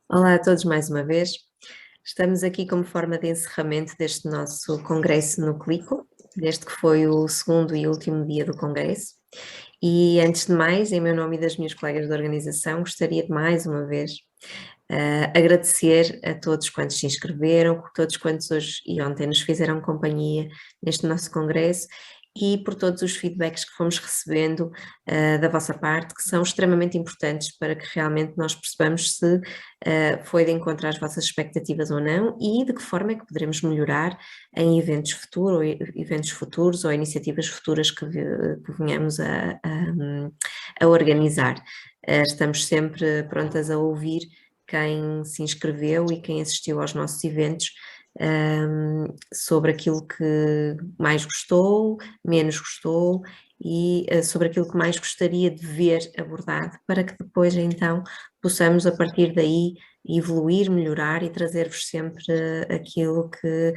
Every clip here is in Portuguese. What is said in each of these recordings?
Olá a todos mais uma vez. Estamos aqui como forma de encerramento deste nosso congresso no Clico, desde que foi o segundo e último dia do congresso. E antes de mais, em meu nome e das minhas colegas da organização, gostaria de mais uma vez agradecer a todos quantos se inscreveram, todos quantos hoje e ontem nos fizeram companhia neste nosso congresso e por todos os feedbacks que fomos recebendo da vossa parte, que são extremamente importantes para que realmente nós percebamos se foi de encontro às vossas expectativas ou não e de que forma é que poderemos melhorar em eventos futuros ou iniciativas futuras que venhamos a organizar. Estamos sempre prontas a ouvir quem se inscreveu e quem assistiu aos nossos eventos sobre aquilo que mais gostou, menos gostou e sobre aquilo que mais gostaria de ver abordado, para que depois então possamos a partir daí evoluir, melhorar e trazer-vos sempre aquilo que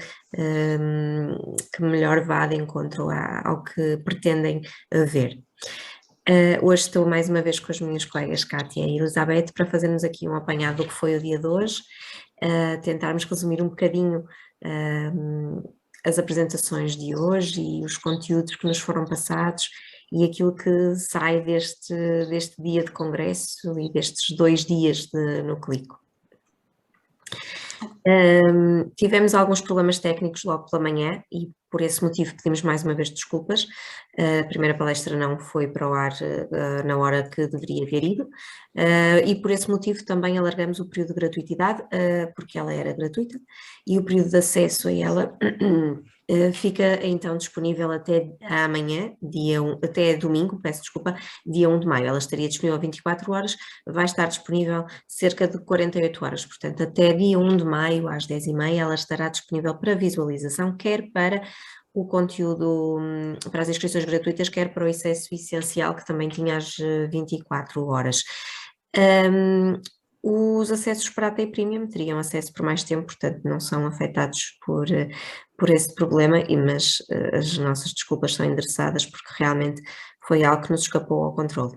melhor vá de encontro ao que pretendem ver. Hoje estou mais uma vez com as minhas colegas Kátia e Elizabeth para fazermos aqui um apanhado do que foi o dia de hoje, tentarmos resumir um bocadinho as apresentações de hoje e os conteúdos que nos foram passados e aquilo que sai deste dia de congresso e destes 2 dias no Clico. Tivemos alguns problemas técnicos logo pela manhã e por esse motivo pedimos mais uma vez desculpas. A primeira palestra não foi para o ar na hora que deveria ter ido e por esse motivo também alargamos o período de gratuitidade, porque ela era gratuita, e o período de acesso a ela fica então disponível até amanhã, até domingo, peço desculpa, dia 1 de maio. Ela estaria disponível 24 horas, vai estar disponível cerca de 48 horas, portanto até dia 1 de maio às 10h30 ela estará disponível para visualização, quer para o conteúdo, para as inscrições gratuitas, quer para o acesso essencial que também tinha às 24 horas. Os acessos prata e premium teriam acesso por mais tempo, portanto não são afetados por esse problema, mas as nossas desculpas são endereçadas porque realmente foi algo que nos escapou ao controle.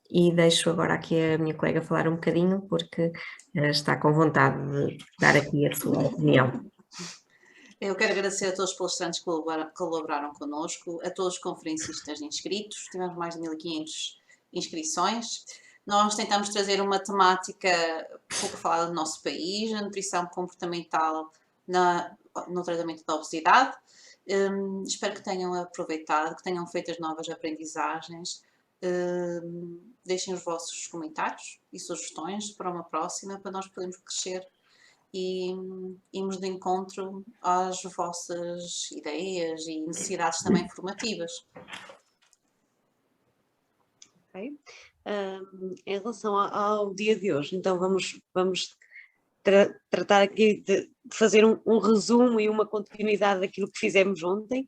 E deixo agora aqui a minha colega falar um bocadinho, porque está com vontade de dar aqui a sua opinião. Eu quero agradecer a todos os palestrantes que colaboraram connosco, a todos os conferencistas inscritos, tivemos mais de 1500 inscrições. Nós tentamos trazer uma temática pouco falada do nosso país, a nutrição comportamental no tratamento da obesidade. Espero que tenham aproveitado, que tenham feito as novas aprendizagens. Deixem os vossos comentários e sugestões para uma próxima, para nós podermos crescer e irmos de encontro às vossas ideias e necessidades também formativas. Okay. Em relação ao dia de hoje, então vamos tratar aqui de fazer um resumo e uma continuidade daquilo que fizemos ontem,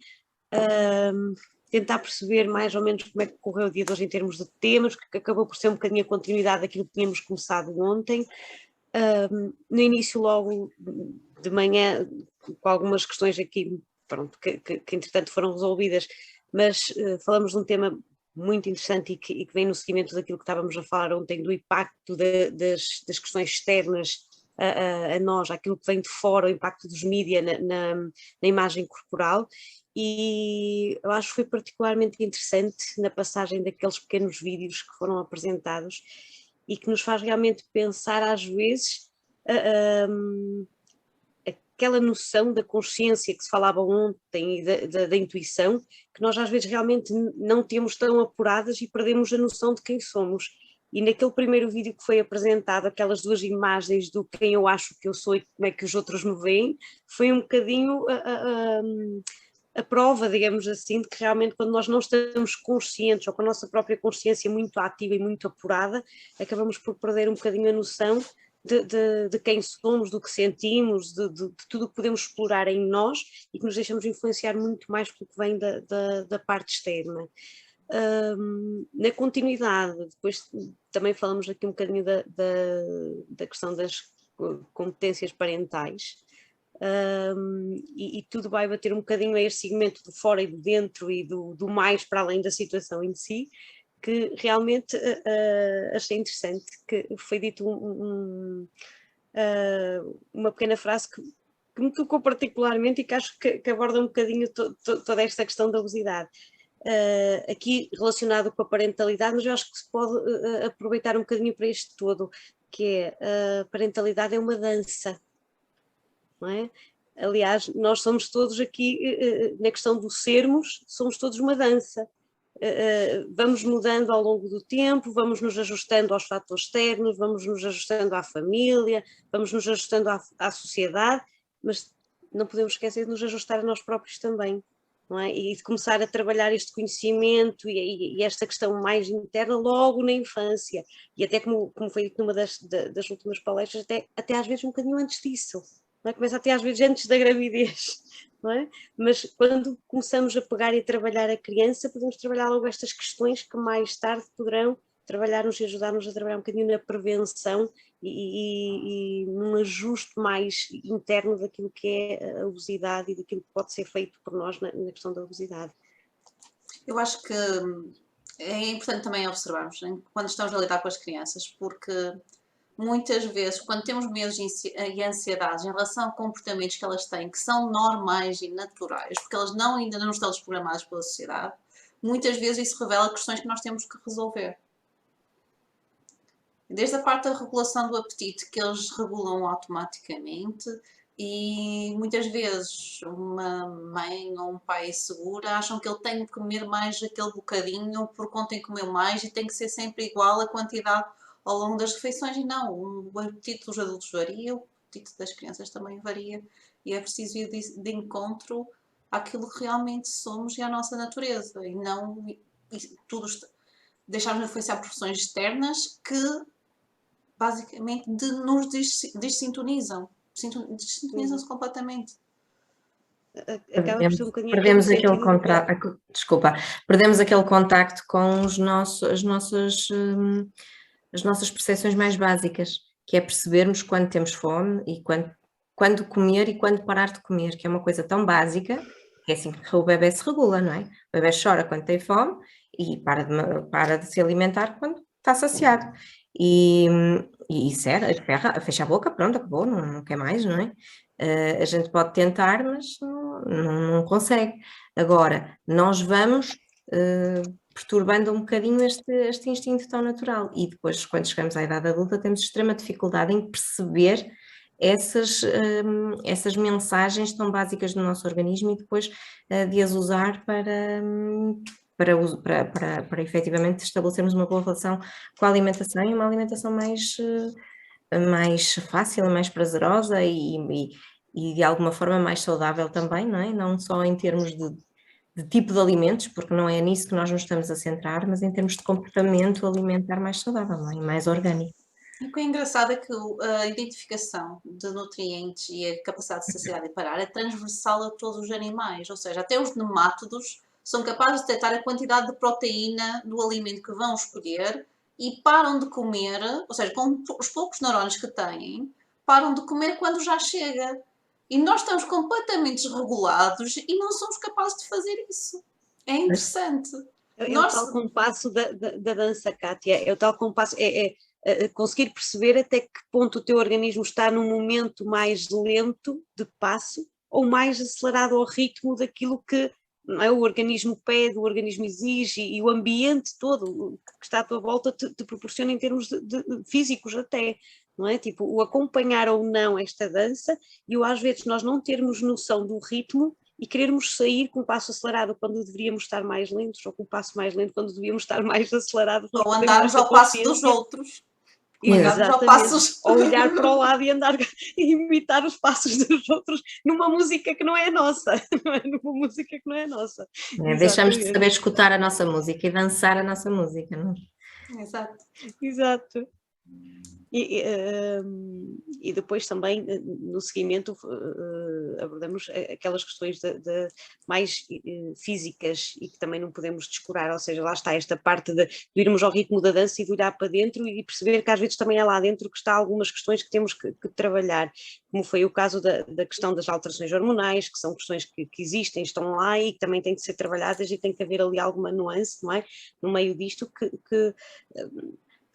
tentar perceber mais ou menos como é que correu o dia de hoje em termos de temas, que acabou por ser um bocadinho a continuidade daquilo que tínhamos começado ontem. No início logo de manhã, com algumas questões aqui, pronto, que entretanto foram resolvidas, mas falamos de um tema muito interessante e que vem no seguimento daquilo que estávamos a falar ontem, do impacto das questões externas a nós, aquilo que vem de fora, o impacto dos mídias na imagem corporal, e eu acho que foi particularmente interessante na passagem daqueles pequenos vídeos que foram apresentados e que nos faz realmente pensar às vezes aquela noção da consciência que se falava ontem e da intuição, que nós às vezes realmente não temos tão apuradas e perdemos a noção de quem somos. E naquele primeiro vídeo que foi apresentado, aquelas duas imagens do quem eu acho que eu sou e como é que os outros me veem, foi um bocadinho a prova, digamos assim, de que realmente quando nós não estamos conscientes ou com a nossa própria consciência muito ativa e muito apurada, acabamos por perder um bocadinho a noção de quem somos, do que sentimos, de tudo o que podemos explorar em nós e que nos deixamos influenciar muito mais pelo que vem da parte externa. Na continuidade, depois também falamos aqui um bocadinho da questão das competências parentais, e tudo vai bater um bocadinho a este segmento do fora e do dentro e do mais para além da situação em si, que realmente achei interessante, que foi dito uma pequena frase que me tocou particularmente e que acho que aborda um bocadinho toda esta questão da obesidade. Aqui relacionado com a parentalidade, mas eu acho que se pode aproveitar um bocadinho para isto todo, que é a parentalidade é uma dança, não é? Aliás, nós somos todos aqui, na questão do sermos, somos todos uma dança. Vamos mudando ao longo do tempo, vamos nos ajustando aos fatores externos, vamos nos ajustando à família, vamos nos ajustando à sociedade, mas não podemos esquecer de nos ajustar a nós próprios também, não é? E de começar a trabalhar este conhecimento e esta questão mais interna logo na infância, e até como foi dito numa das últimas palestras, até às vezes um bocadinho antes disso, não é? Começa até às vezes antes da gravidez, não é? Mas quando começamos a pegar e a trabalhar a criança, podemos trabalhar logo estas questões que mais tarde poderão trabalhar-nos e ajudar-nos a trabalhar um bocadinho na prevenção e num ajuste mais interno daquilo que é a obesidade e daquilo que pode ser feito por nós na questão da obesidade. Eu acho que é importante também observarmos, né, quando estamos a lidar com as crianças, porque muitas vezes, quando temos medos e ansiedades em relação a comportamentos que elas têm, que são normais e naturais, porque elas ainda não estão desprogramadas pela sociedade, muitas vezes isso revela questões que nós temos que resolver. Desde a parte da regulação do apetite, que eles regulam automaticamente, e muitas vezes uma mãe ou um pai segura acham que ele tem que comer mais aquele bocadinho porque ontem comeu mais e tem que ser sempre igual a quantidade ao longo das refeições, e não, o apetite dos adultos varia, o apetite das crianças também varia, e é preciso ir de encontro àquilo que realmente somos e à nossa natureza, e não deixarmos influenciar por pressões externas que basicamente nos desintonizam, desintonizam-se completamente. Acaba por ser um bocadinho perdemos aquele contacto, desculpa, perdemos aquele contacto com as nossas percepções mais básicas, que é percebermos quando temos fome e quando comer e quando parar de comer, que é uma coisa tão básica, que é assim que o bebê se regula, não é? O bebê chora quando tem fome e para de se alimentar quando está saciado. E fecha a boca, pronto, acabou, não quer mais, não é? A gente pode tentar, mas não consegue. Agora, nós vamos perturbando um bocadinho este instinto tão natural, e depois, quando chegamos à idade adulta, temos extrema dificuldade em perceber essas mensagens tão básicas do nosso organismo e depois de as usar para efetivamente estabelecermos uma boa relação com a alimentação, e uma alimentação mais fácil, mais prazerosa e de alguma forma mais saudável também, não é? Não só em termos de tipo de alimentos, porque não é nisso que nós nos estamos a centrar, mas em termos de comportamento alimentar mais saudável, não é? E mais orgânico. O que é engraçado é que a identificação de nutrientes e a capacidade de saciedade e parar é transversal a todos os animais, ou seja, até os nemátodos são capazes de detectar a quantidade de proteína do alimento que vão escolher e param de comer, ou seja, com os poucos neurónios que têm, param de comer quando já chega. E nós estamos completamente desregulados e não somos capazes de fazer isso. É interessante. É o tal compasso da dança, Kátia, é o tal compasso, conseguir perceber até que ponto o teu organismo está num momento mais lento de passo ou mais acelerado ao ritmo daquilo que, não é, o organismo pede, o organismo exige, e o ambiente todo que está à tua volta te proporciona em termos de físicos até, não é? Tipo, o acompanhar ou não esta dança, e às vezes nós não termos noção do ritmo e querermos sair com um passo acelerado quando deveríamos estar mais lentos, ou com um passo mais lento quando deveríamos estar mais acelerados. Ou andarmos ao passo dos outros. Exatamente. Ou olhar para o lado e andar e imitar os passos dos outros numa música que não é nossa, não é? Numa música que não é nossa. Deixamos de saber escutar a nossa música e dançar a nossa música, não é? Exato. Exato. E depois também, no seguimento, abordamos aquelas questões mais físicas e que também não podemos descurar, ou seja, lá está esta parte de irmos ao ritmo da dança e de olhar para dentro e perceber que às vezes também é lá dentro que está algumas questões que temos que trabalhar, como foi o caso da questão das alterações hormonais, que são questões que existem, estão lá e que também têm que ser trabalhadas e tem que haver ali alguma nuance, não é? No meio disto que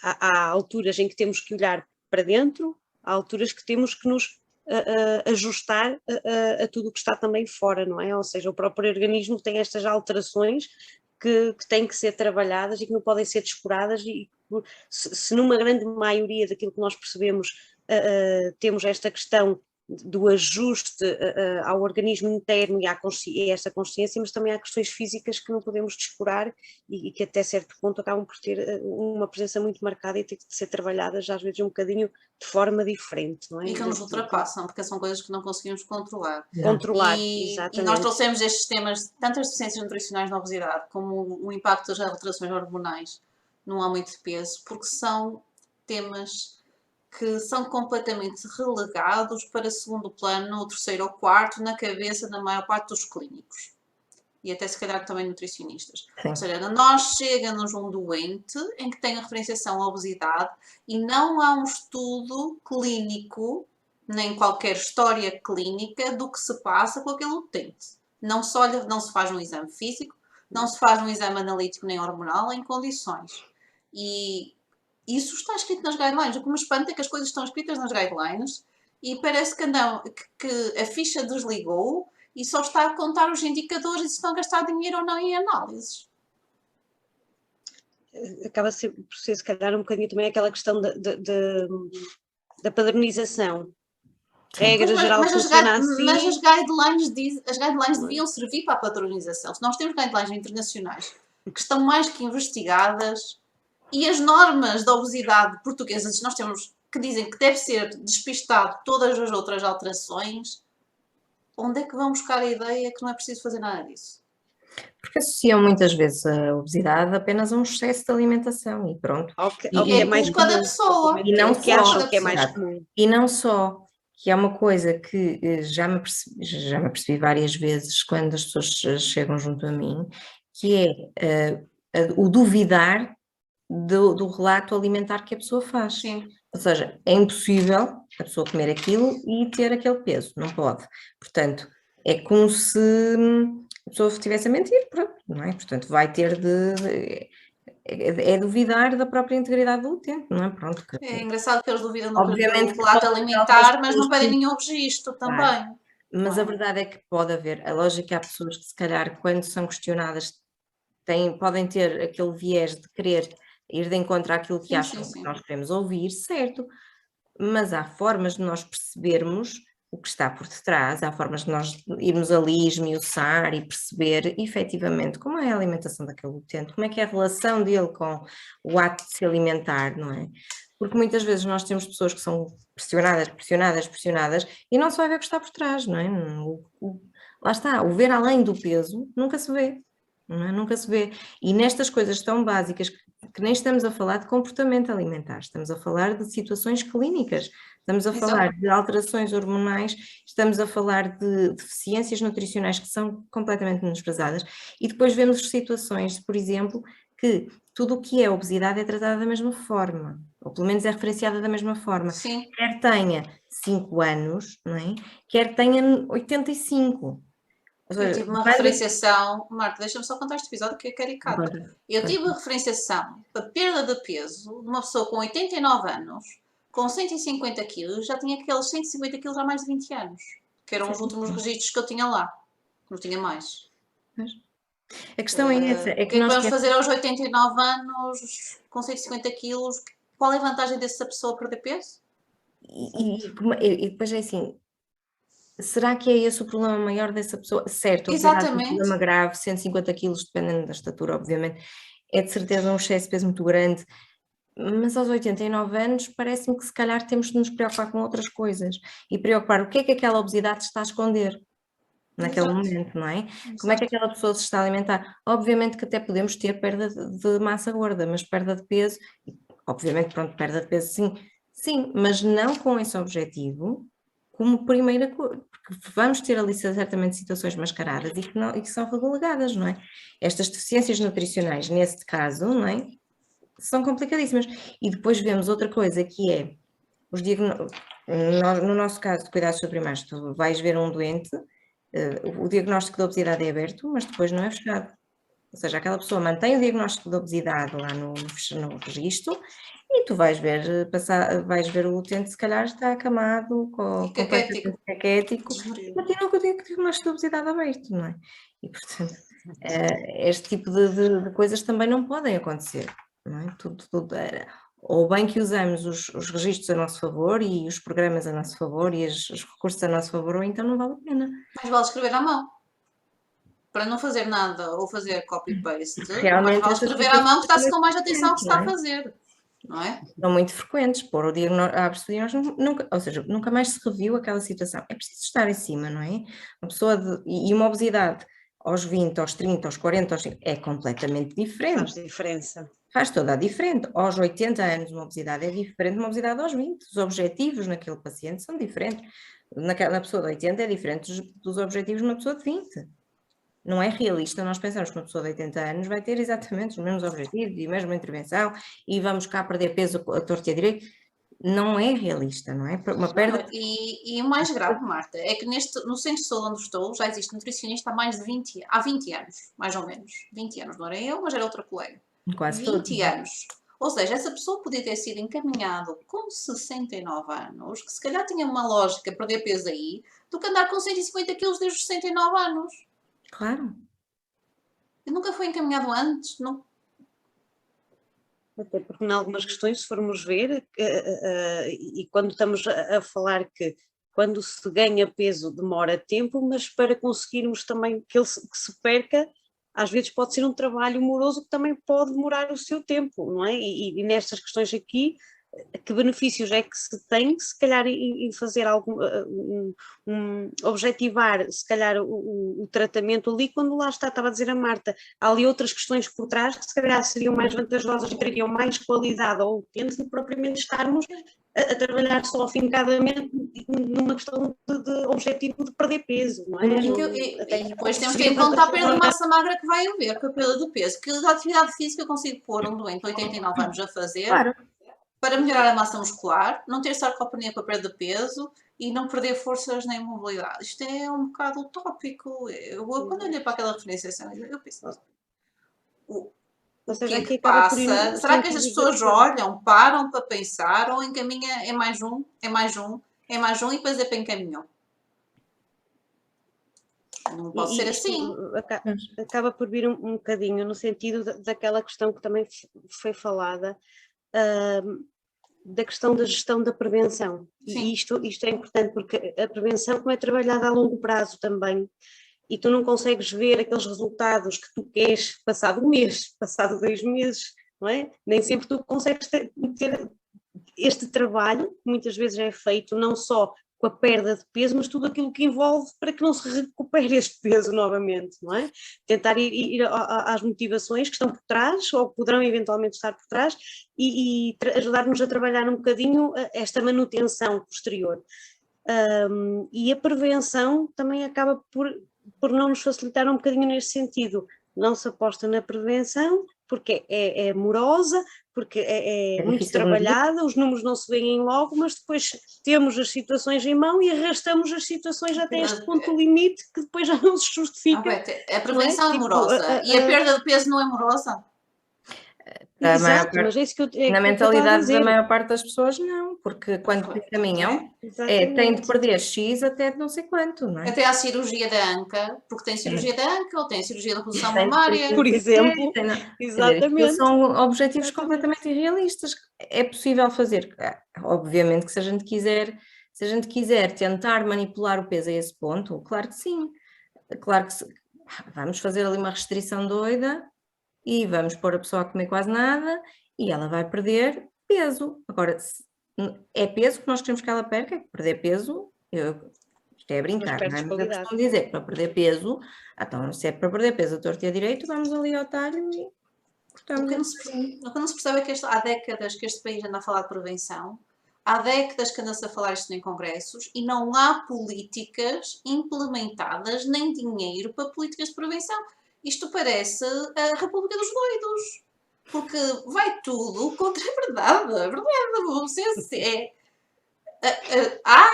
há alturas em que temos que olhar para dentro, há alturas que temos que nos ajustar a tudo o que está também fora, não é? Ou seja, o próprio organismo tem estas alterações que têm que ser trabalhadas e que não podem ser descuradas e se numa grande maioria daquilo que nós percebemos temos esta questão do ajuste ao organismo interno e a essa consciência, mas também há questões físicas que não podemos descurar e que até certo ponto acabam por ter uma presença muito marcada e ter que ser trabalhadas às vezes um bocadinho de forma diferente, não é? E que nos ultrapassam, porque são coisas que não conseguimos controlar. Controlar, E exatamente. nós trouxemos estes temas, tanto as deficiências nutricionais na obesidade, como o impacto das alterações hormonais no aumento de peso, porque são temas que são completamente relegados para segundo plano, ou terceiro ou quarto, na cabeça da maior parte dos clínicos. E até se calhar também nutricionistas. Sim. Ou seja, nós chega-nos um doente em que tem a referenciação à obesidade e não há um estudo clínico, nem qualquer história clínica do que se passa com aquele utente. Não se faz um exame físico, não se faz um exame analítico nem hormonal em condições. E isso está escrito nas guidelines. O que me espanta é que as coisas estão escritas nas guidelines e parece que a ficha desligou e só está a contar os indicadores e se estão a gastar dinheiro ou não em análises. Acaba por ser, se calhar, um bocadinho também aquela questão da padronização. Regra geral funciona assim. Mas as guidelines deviam servir para a padronização. Se nós temos guidelines internacionais que estão mais que investigadas e as normas da obesidade portuguesas nós temos que dizem que deve ser despistado todas as outras alterações, onde é que vão buscar a ideia que não é preciso fazer nada disso? Porque associam muitas vezes a obesidade apenas a um excesso de alimentação e pronto. É mais culpa da pessoa. E não que acham que é mais comum. E não só, que é uma coisa que já me apercebi várias vezes quando as pessoas chegam junto a mim, que é o duvidar do relato alimentar que a pessoa faz. Sim. Ou seja, é impossível a pessoa comer aquilo e ter aquele peso, não pode. Portanto, é como se a pessoa estivesse a mentir, pronto, não é? Portanto, vai ter é duvidar da própria integridade do utente, não é? Pronto. É engraçado que eles duvidam do Obviamente relato alimentar, mas não pedem nenhum registro também. Claro. Mas a verdade é que pode haver, a lógica, há pessoas que se calhar quando são questionadas podem ter aquele viés de querer ir de encontro àquilo que acham que nós queremos ouvir, certo, mas há formas de nós percebermos o que está por detrás, há formas de nós irmos ali esmiuçar e perceber efetivamente como é a alimentação daquele utente, como é que é a relação dele com o ato de se alimentar, não é? Porque muitas vezes nós temos pessoas que são pressionadas e não se vai ver o que está por trás, não é? Lá está, o ver além do peso nunca se vê. Não é? Nunca se vê. E nestas coisas tão básicas que nem estamos a falar de comportamento alimentar, estamos a falar de situações clínicas, estamos a falar de alterações hormonais, estamos a falar de deficiências nutricionais que são completamente menosprezadas e depois vemos situações, por exemplo, que tudo o que é obesidade é tratado da mesma forma, ou pelo menos é referenciada da mesma forma. Sim. Quer tenha 5 anos, não é? Quer tenha 85. Eu tive uma referenciação, Marta, deixa-me só contar este episódio que é caricato. Eu tive uma referenciação para perda de peso de uma pessoa com 89 anos, com 150 quilos, já tinha aqueles 150 quilos há mais de 20 anos, que eram os últimos registros que eu tinha lá, não tinha mais. A questão é essa. O que é que vamos fazer aos 89 anos, com 150 quilos? Qual é a vantagem dessa pessoa perder peso? E depois é assim, será que é esse o problema maior dessa pessoa? Certo, exatamente. Um problema grave, 150 quilos, dependendo da estatura, obviamente, é de certeza um excesso de peso muito grande, mas aos 89 anos parece-me que se calhar temos de nos preocupar com outras coisas e preocupar o que é que aquela obesidade está a esconder naquele momento, não é? Exato. Como é que aquela pessoa se está a alimentar? Obviamente que até podemos ter perda de massa gorda, mas perda de peso, obviamente, pronto, perda de peso sim, Sim, mas não com esse objetivo como primeira coisa, porque vamos ter ali certamente situações mascaradas e que são relegadas, não é? Estas deficiências nutricionais, neste caso, não é? São complicadíssimas. E depois vemos outra coisa que é, no nosso caso de cuidados primários, tu vais ver um doente, o diagnóstico de obesidade é aberto, mas depois não é fechado. Ou seja, aquela pessoa mantém o diagnóstico de obesidade lá no registro e tu vais ver, vais ver o utente se calhar está acamado, completamente caquético, continua com o diagnóstico de obesidade aberto, não é? E portanto, este tipo de coisas também não podem acontecer, não é? Ou bem que usamos os registros a nosso favor e os programas a nosso favor e os recursos a nosso favor, ou então não vale a pena. Mais vale escrever à mão. Para não fazer nada ou fazer copy-paste, Realmente, mais vale escrever à mão que está-se com mais atenção ao que se está a fazer, não é? São muito frequentes, pôr o diagnóstico, abre-se o diagnóstico, ou seja, nunca mais se reviu aquela situação. É preciso estar em cima, não é? Uma pessoa e uma obesidade aos 20, aos 30, aos 40, é completamente diferente. Faz diferença. Faz toda a diferença. Aos 80 anos uma obesidade é diferente de uma obesidade aos 20. Os objetivos naquele paciente são diferentes. Na pessoa de 80 é diferente dos objetivos de uma pessoa de 20. Não é realista nós pensamos que uma pessoa de 80 anos vai ter exatamente os mesmos objetivos e a mesma intervenção e vamos cá perder peso a torto e a direito. Não é realista, não é? Uma perda... E o mais grave, Marta, é que no centro de saúde onde estou já existe nutricionista há 20 anos, mais ou menos. 20 anos, não era eu, mas era outra colega. Quase 20 todos. anos. Ou seja, essa pessoa podia ter sido encaminhada com 69 anos, que se calhar tinha uma lógica perder peso aí, do que andar com 150 quilos desde os 69 anos. Claro. E nunca foi encaminhado antes, não. Até porque em algumas questões, se formos ver, e quando estamos a falar que quando se ganha peso demora tempo, mas para conseguirmos também que se perca, às vezes pode ser um trabalho moroso que também pode demorar o seu tempo, não é? E nestas questões aqui, que benefícios é que se tem, se calhar em fazer algum, objetivar se calhar o tratamento ali, quando lá estava a dizer a Marta, há ali outras questões por trás que se calhar seriam mais vantajosas e teriam mais qualidade ao utente do que propriamente estarmos a trabalhar só afincadamente numa questão de objetivo de perder peso, não é? E depois temos que ter em conta a perda de massa magra que vai haver com a perda do peso, que a atividade física eu consigo pôr um doente de 89 anos a fazer, claro, para melhorar a massa muscular, não ter sarcopenia para perda de peso e não perder forças nem mobilidade. Isto é um bocado utópico. Quando olhei para aquela referência, eu pensei, o que é que passa? Será que as pessoas olham, param para pensar ou encaminha, é mais um e depois é para encaminhar? Não pode ser assim. Acaba por vir um bocadinho no sentido daquela questão que também foi falada, da questão da gestão da prevenção. Sim. E isto é importante porque a prevenção, como é trabalhada a longo prazo também, e tu não consegues ver aqueles resultados que tu queres passado um mês, passado 2 meses, não é? Nem sempre tu consegues ter este trabalho, que muitas vezes é feito não só com a perda de peso, mas tudo aquilo que envolve para que não se recupere este peso novamente, não é? Tentar ir às motivações que estão por trás, ou que poderão eventualmente estar por trás, e ajudar-nos a trabalhar um bocadinho esta manutenção posterior. E a prevenção também acaba por não nos facilitar um bocadinho neste sentido. Não se aposta na prevenção, porque é morosa, porque é muito trabalhada, os números não se veem logo, mas depois temos as situações em mão e arrastamos as situações até este ponto limite que depois já não se justifica. A prevenção é morosa e a perda de peso não é morosa? Exato, mas é isso que eu na mentalidade da maior parte das pessoas não, porque quando caminham têm de perder X até não sei quanto, não é? Até à cirurgia da anca, porque tem cirurgia da anca ou tem cirurgia da redução mamária. Por exemplo, exatamente. São objetivos completamente irrealistas. É possível fazer, obviamente que se a gente quiser tentar manipular o peso a esse ponto, claro que sim, claro que vamos fazer ali uma restrição doida e vamos pôr a pessoa a comer quase nada e ela vai perder peso. Agora, é peso que nós queremos que ela perca, perder peso, isto é brincar, não é? Mas eu costumo dizer que para perder peso, então se é para perder peso a torto e a direito, vamos ali ao talho e cortamos. O que não se percebe é que há décadas que este país anda a falar de prevenção, há décadas que anda-se a falar isto em congressos e não há políticas implementadas nem dinheiro para políticas de prevenção. Isto parece a República dos Doidos, porque vai tudo contra a verdade. A verdade, você há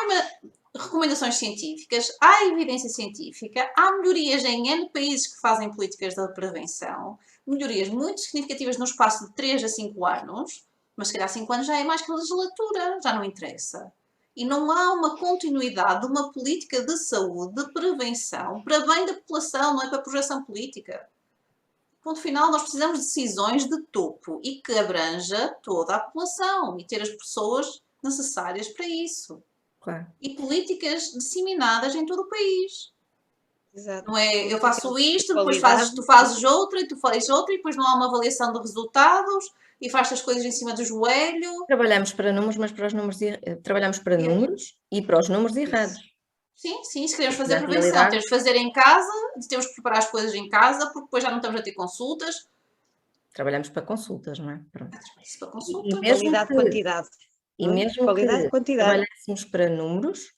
recomendações científicas, há evidência científica, há melhorias em N países que fazem políticas de prevenção, melhorias muito significativas no espaço de 3 a 5 anos, mas se calhar 5 anos já é mais que a legislatura, já não interessa. E não há uma continuidade de uma política de saúde, de prevenção, para bem da população, não é para projeção política. Ponto final, nós precisamos de decisões de topo e que abranja toda a população e ter as pessoas necessárias para isso. Claro. E políticas disseminadas em todo o país. Exato. Não é, eu faço isto, depois Qualidade. tu fazes outra, e tu fazes outra, e depois não há uma avaliação de resultados, e faz as coisas em cima do joelho. Trabalhamos para números, mas para os números trabalhamos para números e para os números errados. Sim, se queremos fazer Na prevenção, realidade- temos que fazer em casa, temos que preparar as coisas em casa, porque depois já não estamos a ter consultas. Trabalhamos para consultas, não é? Pronto. Isso para E consulta. mesmo Qualidade, que, quantidade. e não é? mesmo Qualidade, que quantidade. trabalhássemos para números,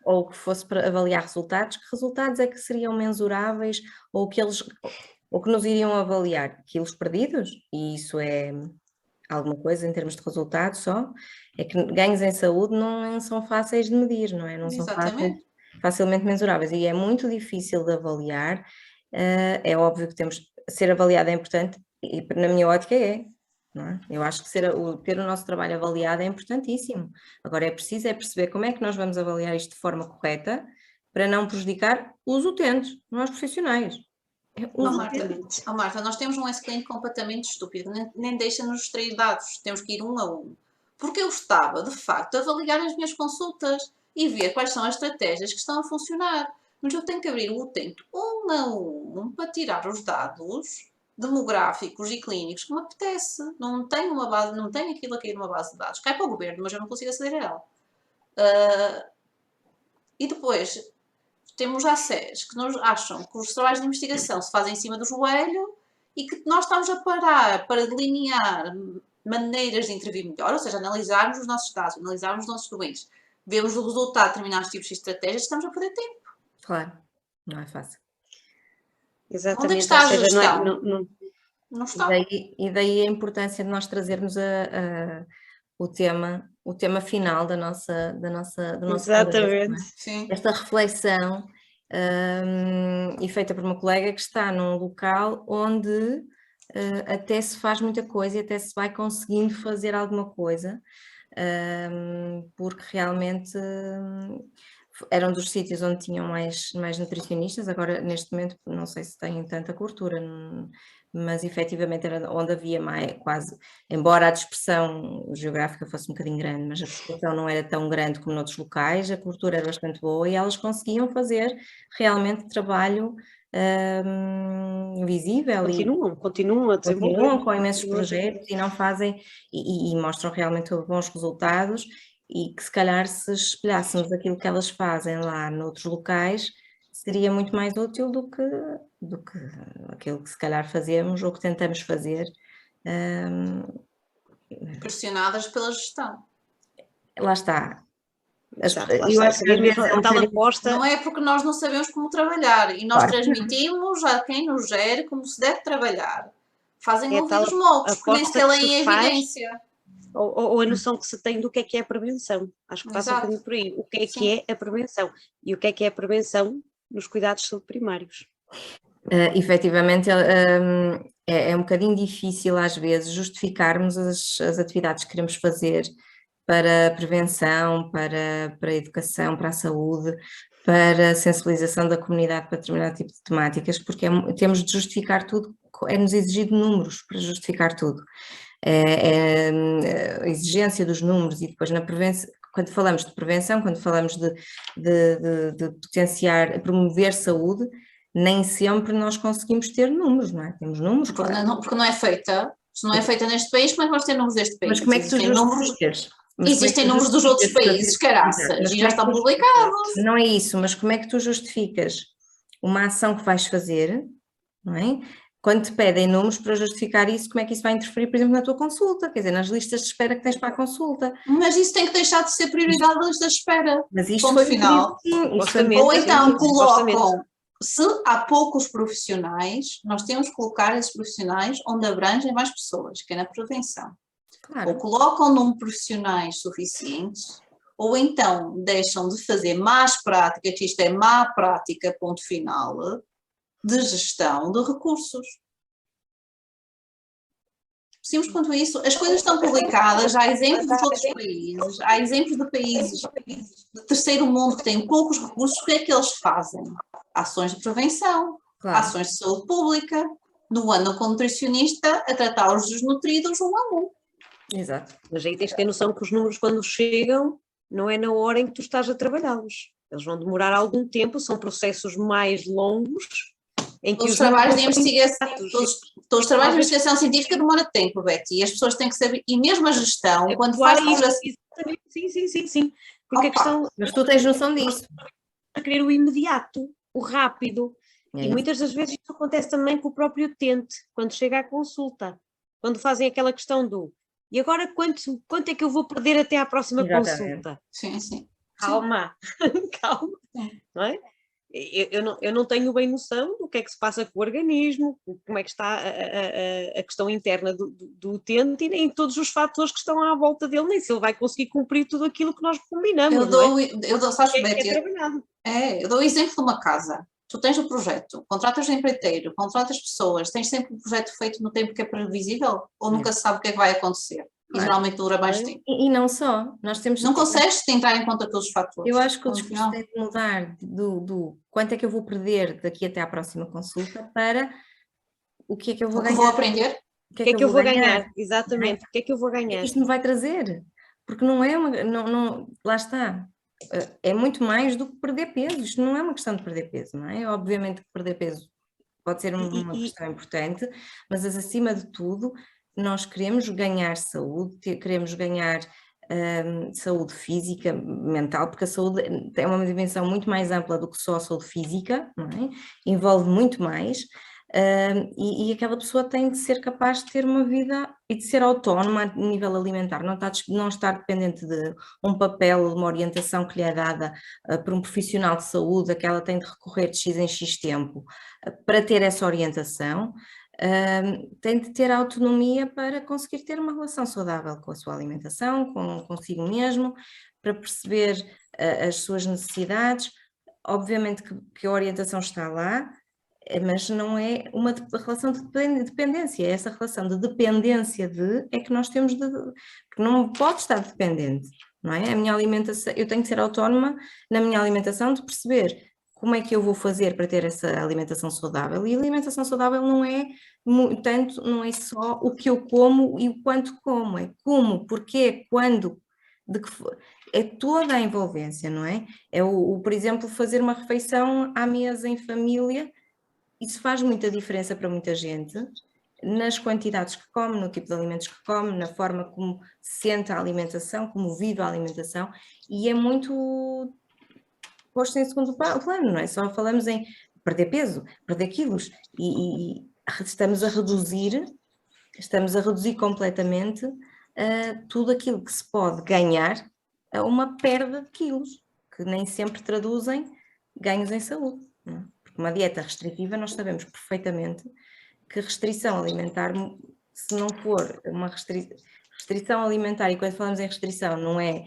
ou que fosse para avaliar resultados, que resultados é que seriam mensuráveis ou que nos iriam avaliar? Quilos perdidos? E isso é alguma coisa em termos de resultados só? É que ganhos em saúde não são fáceis de medir, não é? Não são facilmente mensuráveis e é muito difícil de avaliar. É óbvio que ser avaliado é importante e na minha ótica não é? Eu acho que ter o nosso trabalho avaliado é importantíssimo. Agora é preciso perceber como é que nós vamos avaliar isto de forma correta para não prejudicar os utentes, não os profissionais. Marta, nós temos um S-Clinic completamente estúpido, nem deixa-nos extrair dados, temos que ir um a um. Porque eu estava, de facto, a avaliar as minhas consultas e ver quais são as estratégias que estão a funcionar. Mas eu tenho que abrir o utente um a um para tirar os dados demográficos e clínicos que me apetece. Não tenho aquilo a cair numa base de dados. Cai para o governo, mas eu não consigo aceder a ela. E depois temos a SES que nos acham que os trabalhos de investigação se fazem em cima do joelho e que nós estamos a parar para delinear maneiras de intervir melhor, ou seja, analisarmos os nossos dados, analisarmos os nossos doentes, vemos o resultado de determinados tipos de estratégias, estamos a perder tempo. Claro, não é fácil. Exatamente. Onde é que está a gestão? Não está. E daí a importância de nós trazermos o tema final do nosso Exatamente. congresso, não é? Esta reflexão e feita por uma colega que está num local onde até se faz muita coisa e até se vai conseguindo fazer alguma coisa, porque realmente eram dos sítios onde tinham mais nutricionistas. Agora neste momento não sei se têm tanta cultura, mas efetivamente era onde havia mais, quase, embora a dispersão geográfica fosse um bocadinho grande, mas a dispersão não era tão grande como noutros locais, a cultura era bastante boa e elas conseguiam fazer realmente trabalho visível. Continuam a desenvolver. Continuam com imensos projetos e não fazem, e mostram realmente bons resultados, e que se calhar se espelhássemos aquilo que elas fazem lá noutros locais, seria muito mais útil do que aquilo que se calhar fazemos ou que tentamos fazer. Pressionadas pela gestão. Lá está. Eu acho que às vezes a tal aposta... Não é porque nós não sabemos como trabalhar e nós transmitimos a quem nos gere como se deve trabalhar. Fazem ouvidos moucos, porque nem sequer leem evidência. Ou a noção que se tem do que é a prevenção. Acho que passa um bocadinho por aí. O que é a prevenção? E o que é a prevenção nos cuidados de saúde primários? Efetivamente é um bocadinho difícil às vezes justificarmos as atividades que queremos fazer para a prevenção, para a educação, para a saúde, para a sensibilização da comunidade para determinado tipo de temáticas, porque temos de justificar tudo, é-nos exigido números para justificar tudo. A exigência dos números e depois na prevenção, quando falamos de prevenção, quando falamos de potenciar, promover saúde, nem sempre nós conseguimos ter números, não é? Temos números, claro. Porque não é feita, se não é feita neste país, como é que vamos ter números deste país? Mas como é que tu justificas? Existem números dos outros países, caraças, e já estão publicados. Não é isso, mas como é que tu justificas uma ação que vais fazer, não é? quando te pedem números para justificar isso, como é que isso vai interferir, por exemplo, na tua consulta, quer dizer, nas listas de espera que tens para a consulta. Mas isso tem que deixar de ser prioridade da lista de espera. Mas isto Ponto foi final. Supostamente, Ou então sim, colocam, se há poucos profissionais, nós temos que colocar esses profissionais onde abrangem mais pessoas, que é na prevenção. Claro. Ou colocam um número de profissionais suficientes, ou então deixam de fazer más práticas, que isto é má prática, ponto final, de gestão de recursos. Simples quanto isso, as coisas estão publicadas, há exemplos de outros países, há exemplos de países de terceiro mundo que têm poucos recursos, o que é que eles fazem? Ações de prevenção, Claro. ações de saúde pública, andam com nutricionista a tratar os desnutridos um a um. Exato. Mas aí tens que ter noção que os números, quando chegam, não é na hora em que tu estás a trabalhá-los. Eles vão demorar algum tempo, são processos mais longos, em que Todos os os trabalhos de números são investigação, imediatos. todos os trabalhos de investigação científica demoram tempo, Betty, e as pessoas têm que saber, e mesmo a gestão, quando faz Sim. Porque a questão Mas tu tens noção disso. é querer o imediato, o rápido. É E isso. muitas das vezes isso acontece também com o próprio utente, quando chega à consulta, quando fazem aquela questão do e agora quanto é que eu vou perder até à próxima Exatamente. consulta? Sim. Calma, calma, não é? Eu não tenho bem noção do que é que se passa com o organismo, como é que está a questão interna do utente e nem todos os fatores que estão à volta dele, nem se ele vai conseguir cumprir tudo aquilo que nós combinamos. Sabes, Betty, trabalhado. eu dou o exemplo de uma casa. Tu tens o projeto, contratas o empreiteiro, contratas pessoas, tens sempre o projeto feito no tempo que é previsível ou nunca se sabe o que é que vai acontecer? E geralmente dura mais tempo. E não só, nós temos... Não consegues entrar em conta todos os fatores. Eu acho que o discurso tem de mudar do quanto é que eu vou perder daqui até à próxima consulta para o que é que eu vou ganhar. Vou aprender? O que é que eu vou ganhar? Exatamente, o que é que eu vou ganhar? Isto me vai trazer, porque não é uma... lá está. É muito mais do que perder peso, isto não é uma questão de perder peso, não é? Obviamente que perder peso pode ser uma questão importante, mas acima de tudo nós queremos ganhar saúde, queremos ganhar saúde física, mental, porque a saúde tem uma dimensão muito mais ampla do que só a saúde física, não é? Envolve muito mais. E aquela pessoa tem de ser capaz de ter uma vida e de ser autónoma a nível alimentar, não estar dependente de um papel, de uma orientação que lhe é dada por um profissional de saúde, a que ela tem de recorrer de X em X tempo para ter essa orientação. Tem de ter autonomia para conseguir ter uma relação saudável com a sua alimentação, consigo mesmo, para perceber as suas necessidades. Obviamente que a orientação está lá, mas não é uma relação de dependência, é essa relação de dependência é que nós temos porque não pode estar dependente, não é? A minha alimentação, eu tenho que ser autónoma na minha alimentação, de perceber como é que eu vou fazer para ter essa alimentação saudável, e a alimentação saudável não é só o que eu como e o quanto como, é como, porquê, quando, é toda a envolvência, não é? É por exemplo, fazer uma refeição à mesa em família. Isso faz muita diferença para muita gente, nas quantidades que come, no tipo de alimentos que come, na forma como sente a alimentação, como vive a alimentação, e é muito posto em segundo plano, não é? Só falamos em perder peso, perder quilos, e estamos a reduzir completamente tudo aquilo que se pode ganhar a uma perda de quilos, que nem sempre traduzem ganhos em saúde, não é? Uma dieta restritiva, nós sabemos perfeitamente que restrição alimentar, se não for uma restrição alimentar, e quando falamos em restrição não é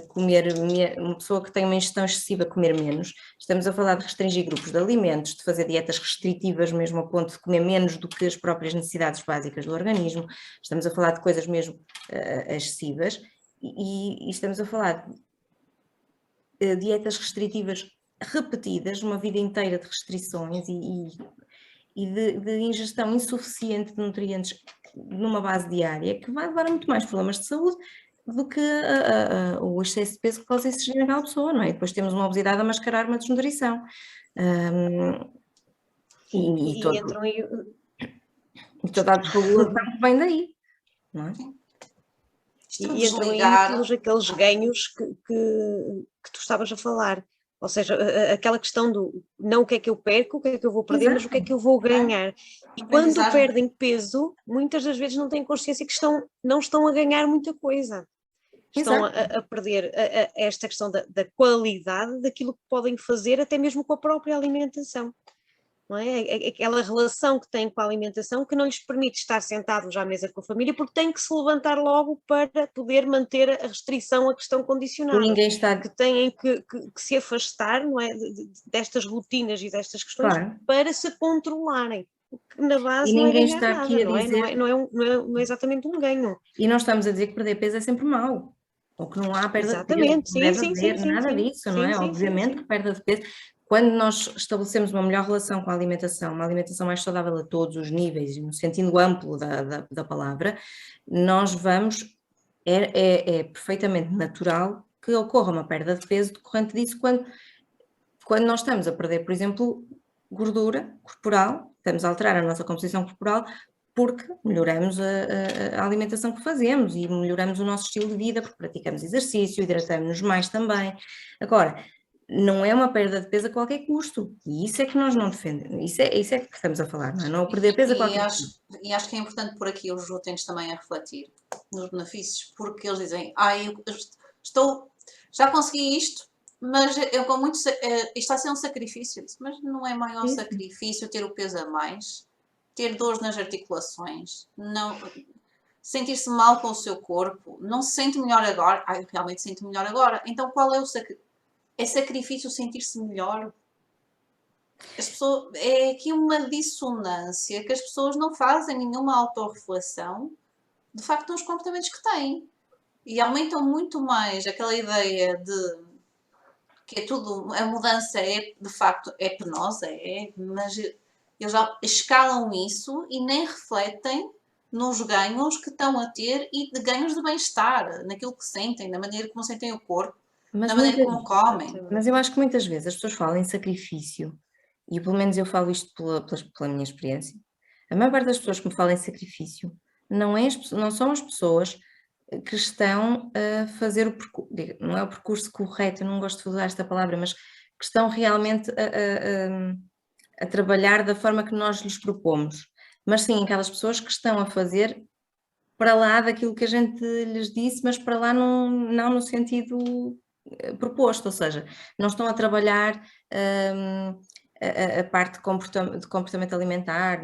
comer, uma pessoa que tem uma ingestão excessiva comer menos, estamos a falar de restringir grupos de alimentos, de fazer dietas restritivas mesmo a ponto de comer menos do que as próprias necessidades básicas do organismo, estamos a falar de coisas mesmo excessivas, e estamos a falar de dietas restritivas repetidas, uma vida inteira de restrições e de ingestão insuficiente de nutrientes numa base diária, que vai levar a muito mais problemas de saúde do que o excesso de peso que pode existir naquela pessoa, não é? E depois temos uma obesidade a mascarar uma desnutrição. E toda a desregulação que vem daí, não é? E entram aí todos aqueles ganhos que tu estavas a falar. Ou seja, aquela questão do não o que é que eu perco, o que é que eu vou perder, mas o que é que eu vou ganhar. E quando Aprendizagem. perdem peso, muitas das vezes não têm consciência que não estão a ganhar muita coisa. Estão Exato. a perder esta questão da qualidade daquilo que podem fazer, até mesmo com a própria alimentação. Não é? Aquela relação que têm com a alimentação que não lhes permite estar sentados à mesa com a família, porque têm que se levantar logo para poder manter a restrição a que estão E condicionados. ninguém está... Que têm que se afastar, não é, destas rotinas e destas questões, Claro. para se controlarem. Que na E base não é ninguém ganhar está nada, aqui a não é? dizer... Não é exatamente um ganho. E não estamos a dizer que perder peso é sempre mau, ou que não há perda de peso, Exatamente, não sim, deve sim, sim, haver sim, nada sim, disso, não sim, é? sim, sim, Obviamente sim. que perda de peso, quando nós estabelecemos uma melhor relação com a alimentação, uma alimentação mais saudável a todos os níveis, no sentido amplo da palavra, nós vamos, é perfeitamente natural que ocorra uma perda de peso decorrente disso quando nós estamos a perder, por exemplo, gordura corporal, estamos a alterar a nossa composição corporal, porque melhoramos a alimentação que fazemos e melhoramos o nosso estilo de vida, porque praticamos exercício, hidratamos-nos mais também. Agora, não é uma perda de peso a qualquer custo, e isso é que nós não defendemos, isso é que estamos a falar, não é? Não perder peso a qualquer custo. E acho que é importante por aqui os utentes também a refletir nos benefícios, porque eles dizem, já consegui isto, mas eu com muito, isto está a ser um sacrifício, mas não é maior Sim. sacrifício ter o peso a mais, ter dores nas articulações, não sentir-se mal com o seu corpo, não se sente melhor agora, eu realmente sinto melhor agora, então qual é o sacrifício? É sacrifício sentir-se melhor? As pessoas, é aqui uma dissonância que as pessoas não fazem nenhuma autorreflexão de facto nos comportamentos que têm e aumentam muito mais aquela ideia de que é tudo, a mudança é de facto é penosa, mas eles já escalam isso e nem refletem nos ganhos que estão a ter e de ganhos de bem-estar, naquilo que sentem, na maneira como sentem o corpo, Mas, na maneira como comem. mas eu acho que muitas vezes as pessoas falam em sacrifício, e pelo menos eu falo isto pela minha experiência. A maior parte das pessoas que me falam em sacrifício não são as pessoas que estão a fazer o percurso, não é o percurso correto, eu não gosto de usar esta palavra, mas que estão realmente a trabalhar da forma que nós lhes propomos, mas sim aquelas pessoas que estão a fazer para lá daquilo que a gente lhes disse, mas para lá não no sentido proposto, ou seja, não estão a trabalhar a parte de comportamento alimentar,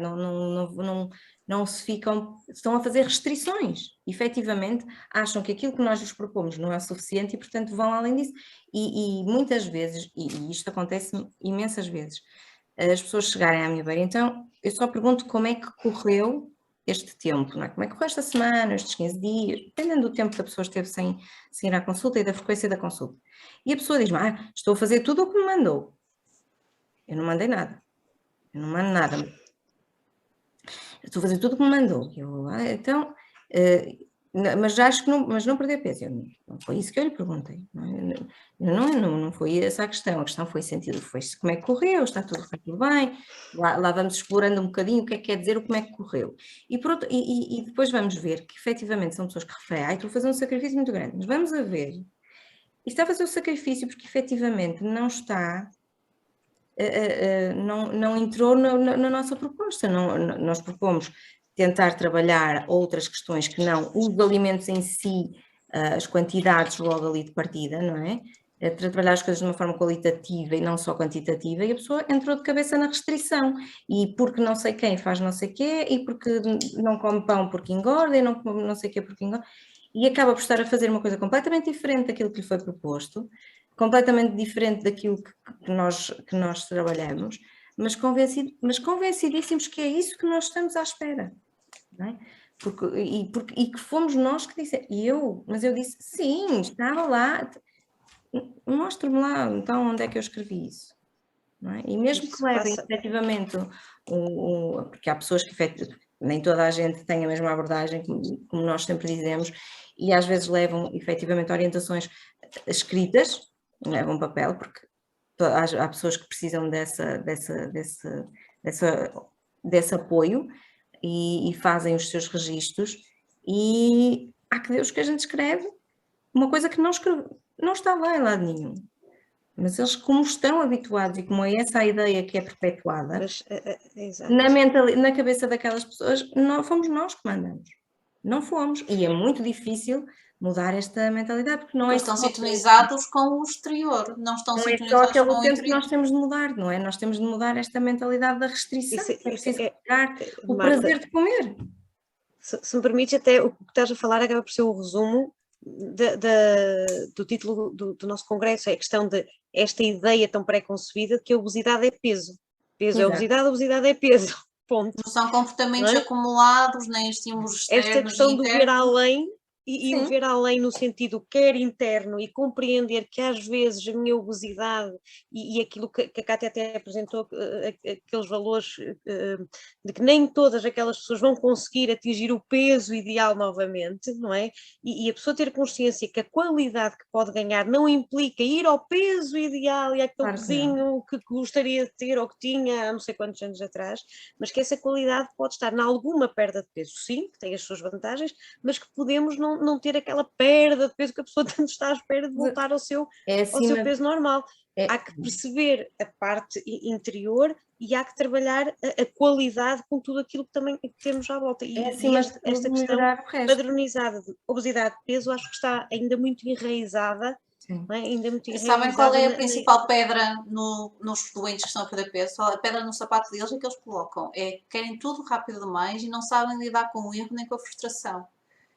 não se ficam, estão a fazer restrições, efetivamente acham que aquilo que nós lhes propomos não é suficiente e portanto vão além disso, e muitas vezes, e isto acontece imensas vezes, as pessoas chegarem à minha beira, então eu só pergunto como é que correu este tempo, não é? Como é que correu esta semana, estes 15 dias, dependendo do tempo que a pessoa esteve sem ir à consulta e da frequência da consulta. E a pessoa diz-me, estou a fazer tudo o que me mandou. Eu não mandei nada. Eu não mando nada. Eu estou a fazer tudo o que me mandou. Eu, então, mas acho que não perder peso. Não foi isso que eu lhe perguntei. Não foi essa a questão. A questão foi sentido, foi como é que correu, está tudo bem. Lá vamos explorando um bocadinho o que é que quer dizer o como é que correu. E depois vamos ver que efetivamente são pessoas que referem, estou a fazer um sacrifício muito grande, mas vamos a ver. E está a fazer o sacrifício porque efetivamente não está... não entrou na nossa proposta. Nós propomos tentar trabalhar outras questões que não os alimentos em si, as quantidades logo ali de partida, não é? Trabalhar as coisas de uma forma qualitativa e não só quantitativa, e a pessoa entrou de cabeça na restrição, e porque não sei quem faz não sei quê, e porque não come pão porque engorda, e não come não sei quê porque engorda, e acaba por estar a fazer uma coisa completamente diferente daquilo que lhe foi proposto, completamente diferente daquilo que nós trabalhamos, mas convencidíssimos que é isso que nós estamos à espera, não é? E que fomos nós que dissemos, mas eu disse, sim, estava lá, mostre-me lá, então onde é que eu escrevi isso? Não é? E mesmo que levem efetivamente, porque há pessoas que nem toda a gente tem a mesma abordagem, como nós sempre dizemos, e às vezes levam efetivamente orientações escritas, levam papel, porque há pessoas que precisam desse apoio e fazem os seus registros, e há que ver os que a gente escreve, uma coisa que não está lá em lado nenhum. Mas eles, como estão habituados e como é essa a ideia que é perpetuada, Mas, exato. na cabeça daquelas pessoas, não fomos nós que mandamos. Não fomos. E é muito difícil mudar esta mentalidade, porque não é Eles estão só sintonizados com o exterior, não estão não é só sintonizados aquele com o utente que interior. nós temos de mudar, não é? Nós temos de mudar esta mentalidade da restrição. Isso É preciso é, tirar o Marta, prazer de comer. se me permites, até o que estás a falar acaba por ser o resumo do título do nosso congresso, é a questão de esta ideia tão pré-concebida de que a obesidade é peso. Peso é Exato. obesidade é peso. Ponto. Não são comportamentos Não é? acumulados, nem estímulos externos Esta questão e do ver internos. além e o Sim. ver além no sentido quer interno e compreender que às vezes a minha obesidade e aquilo que a Cátia até apresentou, aqueles valores de que nem todas aquelas pessoas vão conseguir atingir o peso ideal novamente, não é? E a pessoa ter consciência que a qualidade que pode ganhar não implica ir ao peso ideal e àquele Claro que pezinho que gostaria de ter ou que tinha há não sei quantos anos atrás, mas que essa qualidade pode estar em alguma perda de peso, sim, que tem as suas vantagens, mas que podemos não ter aquela perda de peso que a pessoa tanto está à espera de voltar ao seu peso normal. Há que perceber a parte interior e há que trabalhar a qualidade com tudo aquilo que também temos à volta. E esta questão padronizada de obesidade de peso acho que está ainda muito enraizada. Não é? Ainda muito E enraizada. sabem qual é a principal pedra nos doentes que estão a perder peso? A pedra no sapato deles é que eles colocam. É que querem tudo rápido demais e não sabem lidar com o erro nem com a frustração.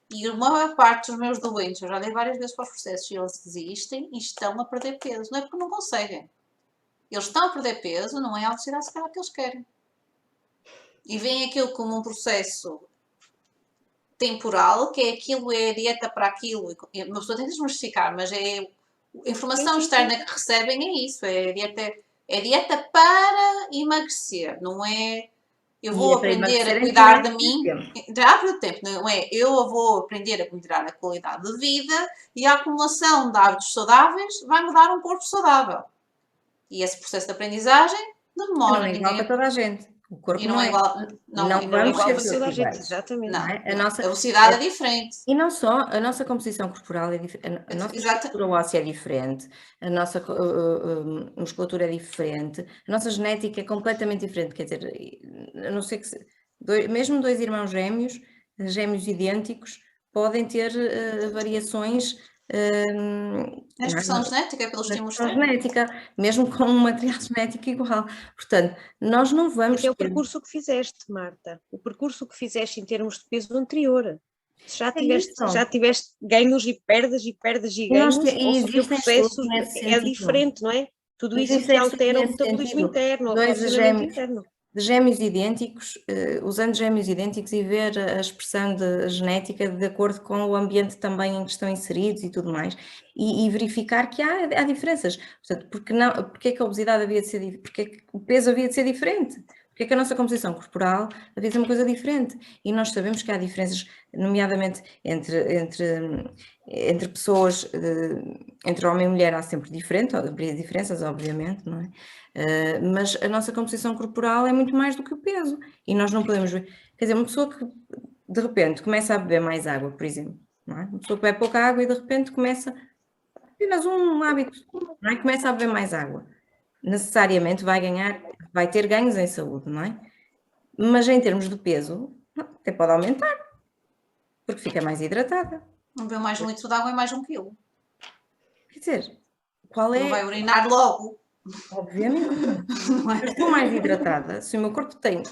E a maior parte dos meus doentes, eu já dei várias vezes para os processos, e eles desistem e estão a perder peso. Não é porque não conseguem. Eles estão a perder peso, não é a obesidade se calhar que eles querem. E veem aquilo como um processo temporal, que é aquilo, é a dieta para aquilo. Uma pessoa tem de justificar, mas é a informação externa que recebem é isso. É dieta para emagrecer, não é... Eu vou aprender a cuidar de mim, já há tempo, não é? Eu vou aprender a melhorar a qualidade de vida e a acumulação de hábitos saudáveis vai me dar um corpo saudável. E esse processo de aprendizagem demora. Não é igual para toda a gente. O corpo e não é igual, não vamos é igual ser toda a gente, exatamente. Não, a velocidade é diferente. E não só, a nossa composição corporal é diferente, a nossa estrutura óssea é diferente, a nossa musculatura é diferente, a nossa genética é completamente diferente, quer dizer, a não ser que mesmo dois irmãos gêmeos idênticos, podem ter variações. Na expressão genética, pelo estímulo externo. Genética, mesmo com um material genético igual. Portanto, nós não vamos ter... É o percurso que fizeste, Marta, o percurso que fizeste em termos de peso anterior. Se já tiveste ganhos e perdas e ganhos, ou se o teu processo é diferente, não é? Tudo isso que altera o metabolismo interno, o funcionamento interno. De gêmeos idênticos, usando gêmeos idênticos e ver a expressão genética de acordo com o ambiente também em que estão inseridos e tudo mais, e verificar que há diferenças. Portanto, porque é que a obesidade havia de ser diferente? Porque é que o peso havia de ser diferente? Porque é que a nossa composição corporal havia de ser uma coisa diferente? E nós sabemos que há diferenças, nomeadamente entre pessoas, entre homem e mulher há sempre diferenças, obviamente, não é? Mas a nossa composição corporal é muito mais do que o peso e nós não podemos ver, quer dizer, uma pessoa que de repente começa a beber mais água, por exemplo, não é? Uma pessoa que bebe pouca água e de repente começa, apenas um hábito, não é? Começa a beber mais água, necessariamente vai ter ganhos em saúde, não é? Mas em termos de peso, até pode aumentar, porque fica mais hidratada. Beber mais 1 litro de água é mais 1 quilo. Quer dizer, qual é... Não vai urinar logo. Obviamente. Se eu estou mais hidratada, se o meu corpo tem...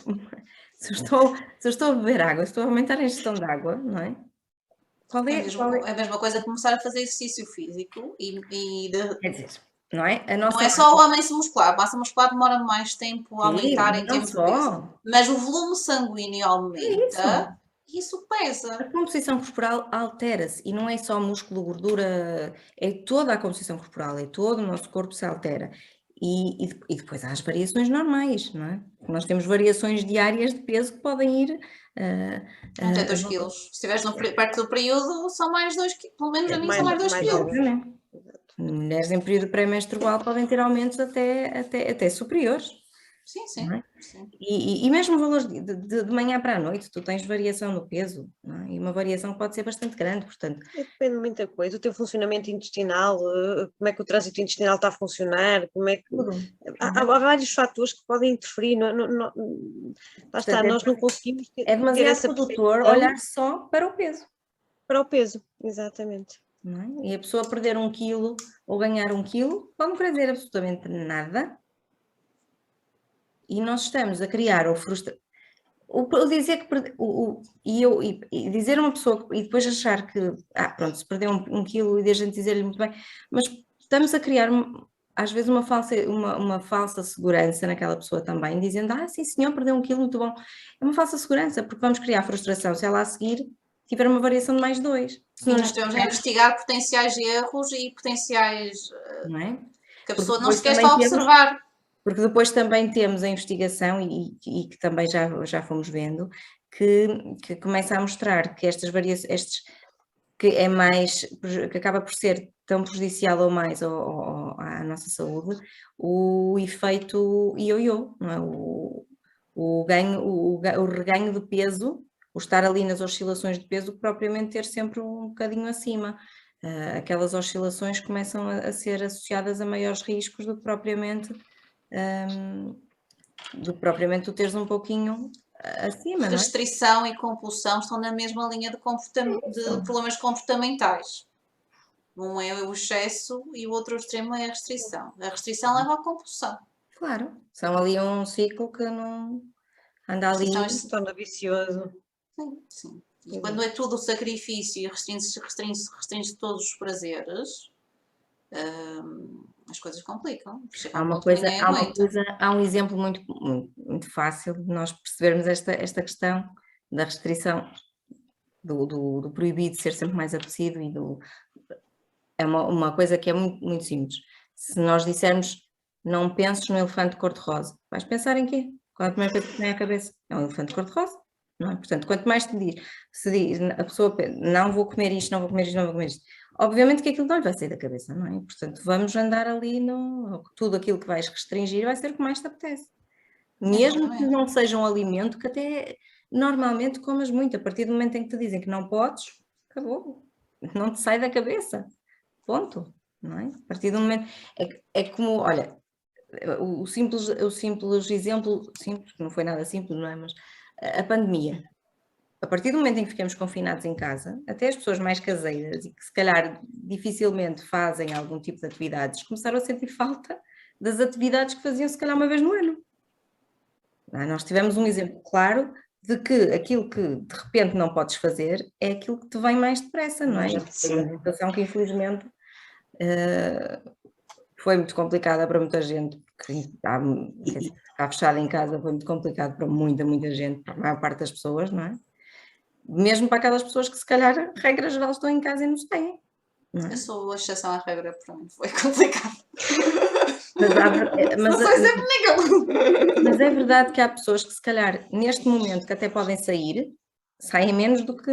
Se eu estou a beber água, se estou a aumentar a ingestão de água, não é? É a mesma coisa que começar a fazer exercício físico Quer dizer, não é? Não é só o aumento muscular. A massa muscular demora mais tempo a aumentar em termos de peso. Mas o volume sanguíneo aumenta e isso pesa. A composição corporal altera-se e não é só músculo, gordura, é toda a composição corporal, é todo o nosso corpo se altera. E depois há as variações normais, não é? Nós temos variações diárias de peso que podem ir... até 2 quilos. Se estiveres perto do período, são mais 2 quilos. Pelo menos a mim são mais 2 quilos. Mulheres em período pré-menstrual podem ter aumentos até superiores. Sim, sim, não é? sim. E mesmo valores de manhã para a noite, tu tens variação no peso, não é? E uma variação pode ser bastante grande, portanto, Depende de muita coisa, o teu funcionamento intestinal, como é que o trânsito intestinal está a funcionar, como é que... tudo. Há vários fatores que podem interferir, lá está, Portanto, nós não conseguimos é ter demasiado essa redutor percepção olhar só para o peso, para o peso, exatamente. não é? E a pessoa perder 1 quilo ou ganhar 1 quilo pode não querer dizer absolutamente nada, e nós estamos a criar ou frustrar. O dizer que e dizer a uma pessoa e depois achar que, pronto, se perdeu 1 quilo e a gente dizer-lhe muito bem, mas estamos a criar às vezes uma falsa segurança naquela pessoa também, dizendo: sim senhor, perdeu 1 quilo, muito bom. É uma falsa segurança, porque vamos criar frustração se ela a seguir tiver uma variação de mais 2. E nós estamos a investigar potenciais erros e potenciais Não é? que a Porque pessoa não depois sequer também está a temos observar. Porque depois também temos a investigação e que também já fomos vendo, que começa a mostrar que estas variações, que é mais, que acaba por ser tão prejudicial ou mais à nossa saúde, o efeito ioiô, não é? O reganho de peso, o estar ali nas oscilações de peso, propriamente ter sempre um bocadinho acima. Aquelas oscilações começam a ser associadas a maiores riscos do que propriamente tu teres um pouquinho acima, não é? Restrição e compulsão estão na mesma linha de problemas comportamentais. Um é o excesso e o outro extremo é a restrição. A restrição leva à compulsão. Claro, são ali um ciclo que não anda ali. Restrição Torna vicioso. Sim, sim. E quando é tudo sacrifício e restringe todos os prazeres, as coisas complicam. Chega a um ponto que ninguém aguenta. Há um exemplo muito fácil de nós percebermos esta questão da restrição, do proibido ser sempre mais apetecido é uma coisa que é muito simples. Se nós dissermos não penses no elefante cor-de-rosa, vais pensar em quê? Qual é a primeira coisa que vem à cabeça? É um elefante cor-de-rosa, não é? Portanto, quanto mais se diz, a pessoa pensa, não vou comer isto, não vou comer isto, não vou comer isto, obviamente que aquilo não lhe vai sair da cabeça, não é? Portanto, vamos andar ali tudo aquilo que vais restringir vai ser o que mais te apetece. Mesmo que não seja um alimento que até normalmente comas muito, a partir do momento em que te dizem que não podes, acabou, não te sai da cabeça. Ponto, não é? A partir do momento é como, olha, o simples exemplo, simples, que não foi nada simples, não é? Mas a pandemia. A partir do momento em que ficamos confinados em casa, até as pessoas mais caseiras e que se calhar dificilmente fazem algum tipo de atividades, começaram a sentir falta das atividades que faziam se calhar uma vez no ano. Nós tivemos um exemplo claro de que aquilo que de repente não podes fazer é aquilo que te vem mais depressa, não é? Foi uma situação que infelizmente foi muito complicada para muita gente, porque ficar fechada em casa foi muito complicado para muita gente, para a maior parte das pessoas, não é? Mesmo para aquelas pessoas que se calhar, regra geral, estão em casa e não se têm. Não é? Eu sou a exceção à regra, para mim foi complicado. Mas é verdade que há pessoas que se calhar, neste momento, que até podem saem menos do que,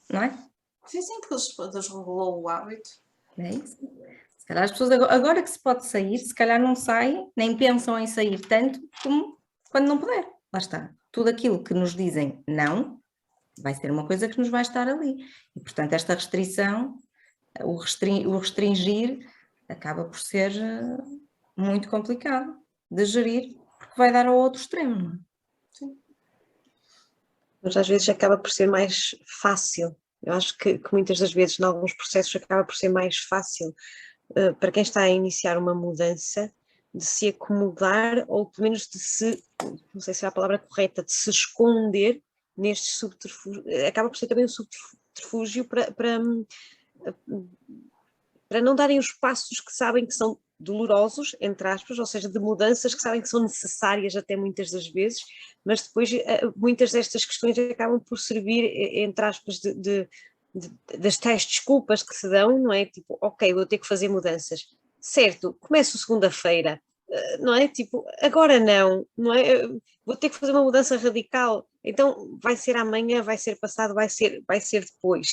não é? Sim, porque desregulou o hábito. É isso. Se calhar as pessoas agora que se pode sair, se calhar não saem, nem pensam em sair tanto como quando não puder. Lá está. Tudo aquilo que nos dizem não, vai ser uma coisa que nos vai estar ali. E, portanto, esta restrição, o restringir, acaba por ser muito complicado de gerir, porque vai dar ao outro extremo, não é? Sim. Mas às vezes acaba por ser mais fácil. Eu acho que muitas das vezes, em alguns processos, acaba por ser mais fácil para quem está a iniciar uma mudança de se acomodar ou pelo menos de se, não sei se é a palavra correta, de se esconder neste subterfúgio. Acaba por ser também um subterfúgio para não darem os passos que sabem que são dolorosos, entre aspas, ou seja, de mudanças que sabem que são necessárias até muitas das vezes, mas depois muitas destas questões acabam por servir, entre aspas, das tais desculpas que se dão, não é? Tipo, ok, vou ter que fazer mudanças. Certo, começo segunda-feira, não é? Tipo, agora não é? Vou ter que fazer uma mudança radical, então vai ser amanhã, vai ser passado, vai ser depois.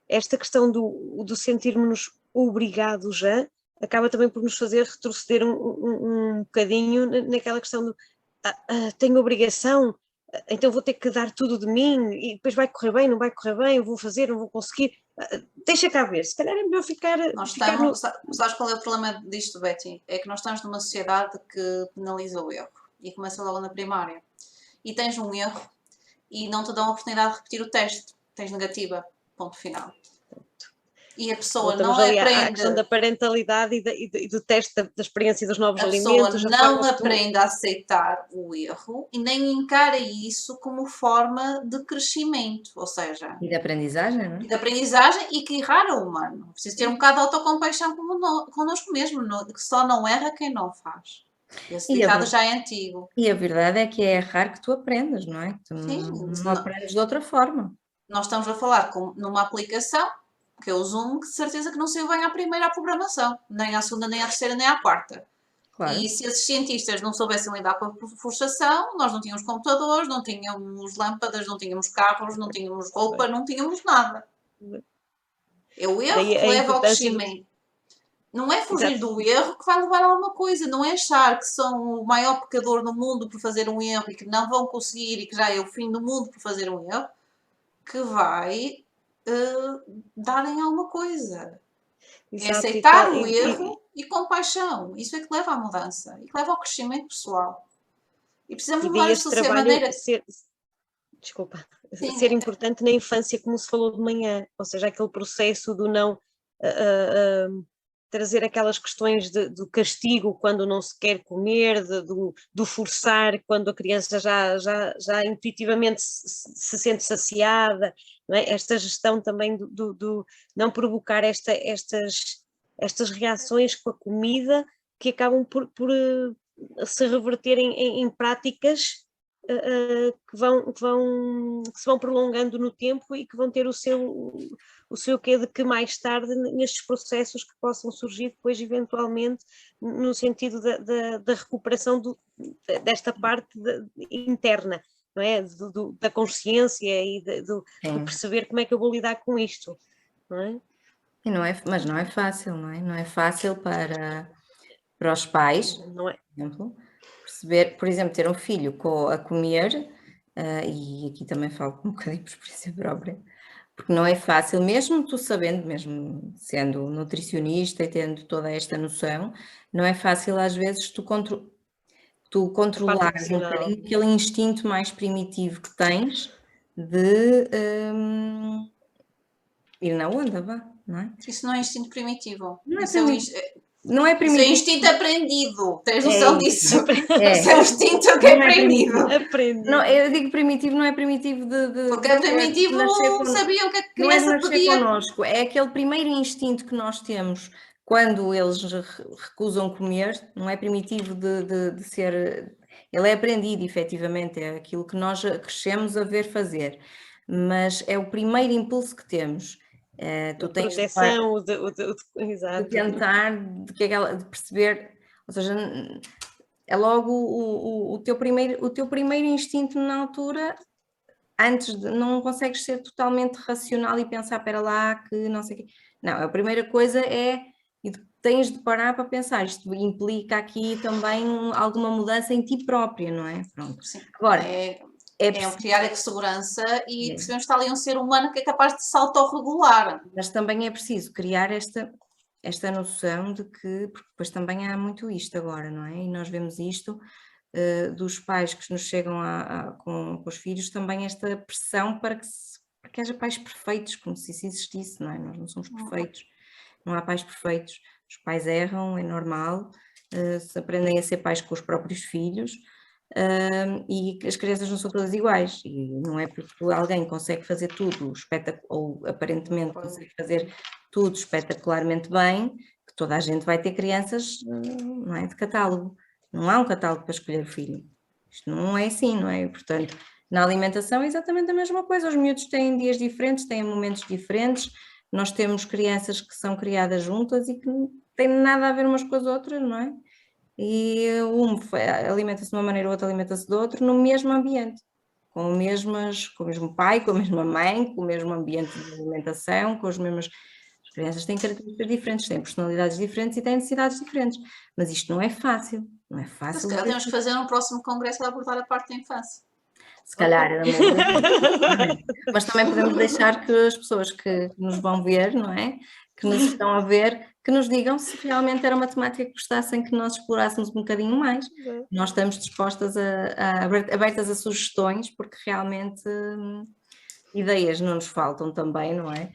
Esta questão do sentirmos-nos obrigados acaba também por nos fazer retroceder um bocadinho naquela questão do tenho obrigação, então vou ter que dar tudo de mim e depois vai correr bem, não vai correr bem, vou fazer, não vou conseguir. Deixa cá ver, se calhar é melhor ficar Sabes qual é o problema disto, Betty? É que nós estamos numa sociedade que penaliza o erro e começa logo na primária. E tens um erro e não te dão a oportunidade de repetir o teste. Tens negativa, ponto final. E a pessoa não aprende. A questão da parentalidade e do teste da experiência dos novos alimentos. A pessoa não aprende a aceitar o erro e nem encara isso como forma de crescimento, ou seja... E de aprendizagem, não é? E de aprendizagem e que errar é humano. Preciso ter um bocado de autocompaixão connosco mesmo, que só não erra quem não faz. Esse ditado já é antigo. E a verdade é que é errar que tu aprendes, não é? Tu não aprendes de outra forma. Nós estamos a falar numa aplicação, que é o Zoom, que de certeza que não saiu bem à primeira à programação, nem à segunda, nem à terceira, nem à quarta. Claro. E se esses cientistas não soubessem lidar com a frustração, nós não tínhamos computadores, não tínhamos lâmpadas, não tínhamos carros, não tínhamos roupa, não tínhamos nada. É o erro que leva ao crescimento. Não é fugir do erro que vai levar a alguma coisa, não é achar que são o maior pecador no mundo por fazer um erro e que não vão conseguir e que já é o fim do mundo por fazer um erro, que vai darem alguma coisa. Exato, é aceitar o erro e compaixão. Isso é que leva à mudança e que leva ao crescimento pessoal. E precisamos mudar esta maneira. Ser importante na infância, como se falou de manhã, ou seja, aquele processo do não trazer aquelas questões do castigo quando não se quer comer, do forçar quando a criança já intuitivamente se sente saciada, não é? Esta gestão também do não provocar estas reações com a comida que acabam por se reverterem em práticas que se vão prolongando no tempo e que vão ter o seu quê de que mais tarde nestes processos que possam surgir depois eventualmente no sentido da recuperação desta parte interna, não é? Da consciência e de perceber como é que eu vou lidar com isto, não é? Mas não é fácil, não é? Não é fácil para os pais, não é. Por exemplo, perceber, por exemplo, ter um filho a comer, e aqui também falo um bocadinho por experiência própria, porque não é fácil, mesmo tu sabendo, mesmo sendo nutricionista e tendo toda esta noção, não é fácil às vezes tu controlares um bocadinho aquele instinto mais primitivo que tens de ir na onda, vá, não é? Isso não é instinto primitivo. Não é primitivo. Isso é instinto aprendido, tens noção disso? Isso é um instinto que é aprendido. Não, eu digo primitivo, não é primitivo porque é primitivo, sabiam o que a criança podia. Connosco. É aquele primeiro instinto que nós temos quando eles recusam comer, não é primitivo de ser... Ele é aprendido, efetivamente, é aquilo que nós crescemos a ver fazer. Mas é o primeiro impulso que temos. Tu tens proteção, de tentar, de perceber, ou seja, é logo o teu primeiro instinto na altura, antes de, não consegues ser totalmente racional e pensar, espera lá, que não sei o quê. Não, a primeira coisa é, e tens de parar para pensar, isto implica aqui também alguma mudança em ti própria, não é? Pronto. Sim. Agora, criar a segurança e percebemos que está ali um ser humano que é capaz de se autorregular. Mas também é preciso criar esta noção de que, porque depois também há muito isto agora, não é? E nós vemos isto dos pais que nos chegam com os filhos, também esta pressão para que haja pais perfeitos, como se isso existisse, não é? Nós não somos perfeitos, não há pais perfeitos, os pais erram, é normal, se aprendem a ser pais com os próprios filhos, e as crianças não são todas iguais, e não é porque alguém consegue fazer tudo ou aparentemente consegue fazer tudo espetacularmente bem, que toda a gente vai ter crianças, não é, de catálogo. Não há um catálogo para escolher o filho. Isto não é assim, não é? Portanto, na alimentação é exatamente a mesma coisa. Os miúdos têm dias diferentes, têm momentos diferentes. Nós temos crianças que são criadas juntas e que não têm nada a ver umas com as outras, não é? E alimenta-se de uma maneira, o outro alimenta-se de outra, no mesmo ambiente. Com o mesmo pai, com a mesma mãe, com o mesmo ambiente de alimentação, com as mesmas... As crianças têm características diferentes, têm personalidades diferentes e têm necessidades diferentes, mas isto não é fácil, não é Mas fácil. se calhar temos que fazer um próximo congresso a abordar a parte da infância. Se calhar era uma boa ideia. Mas também podemos deixar que as pessoas que nos vão ver, não é? Que nos estão a ver, que nos digam se realmente era uma temática que gostassem que nós explorássemos um bocadinho mais. Nós estamos dispostas abertas a sugestões, porque realmente ideias não nos faltam também, não é?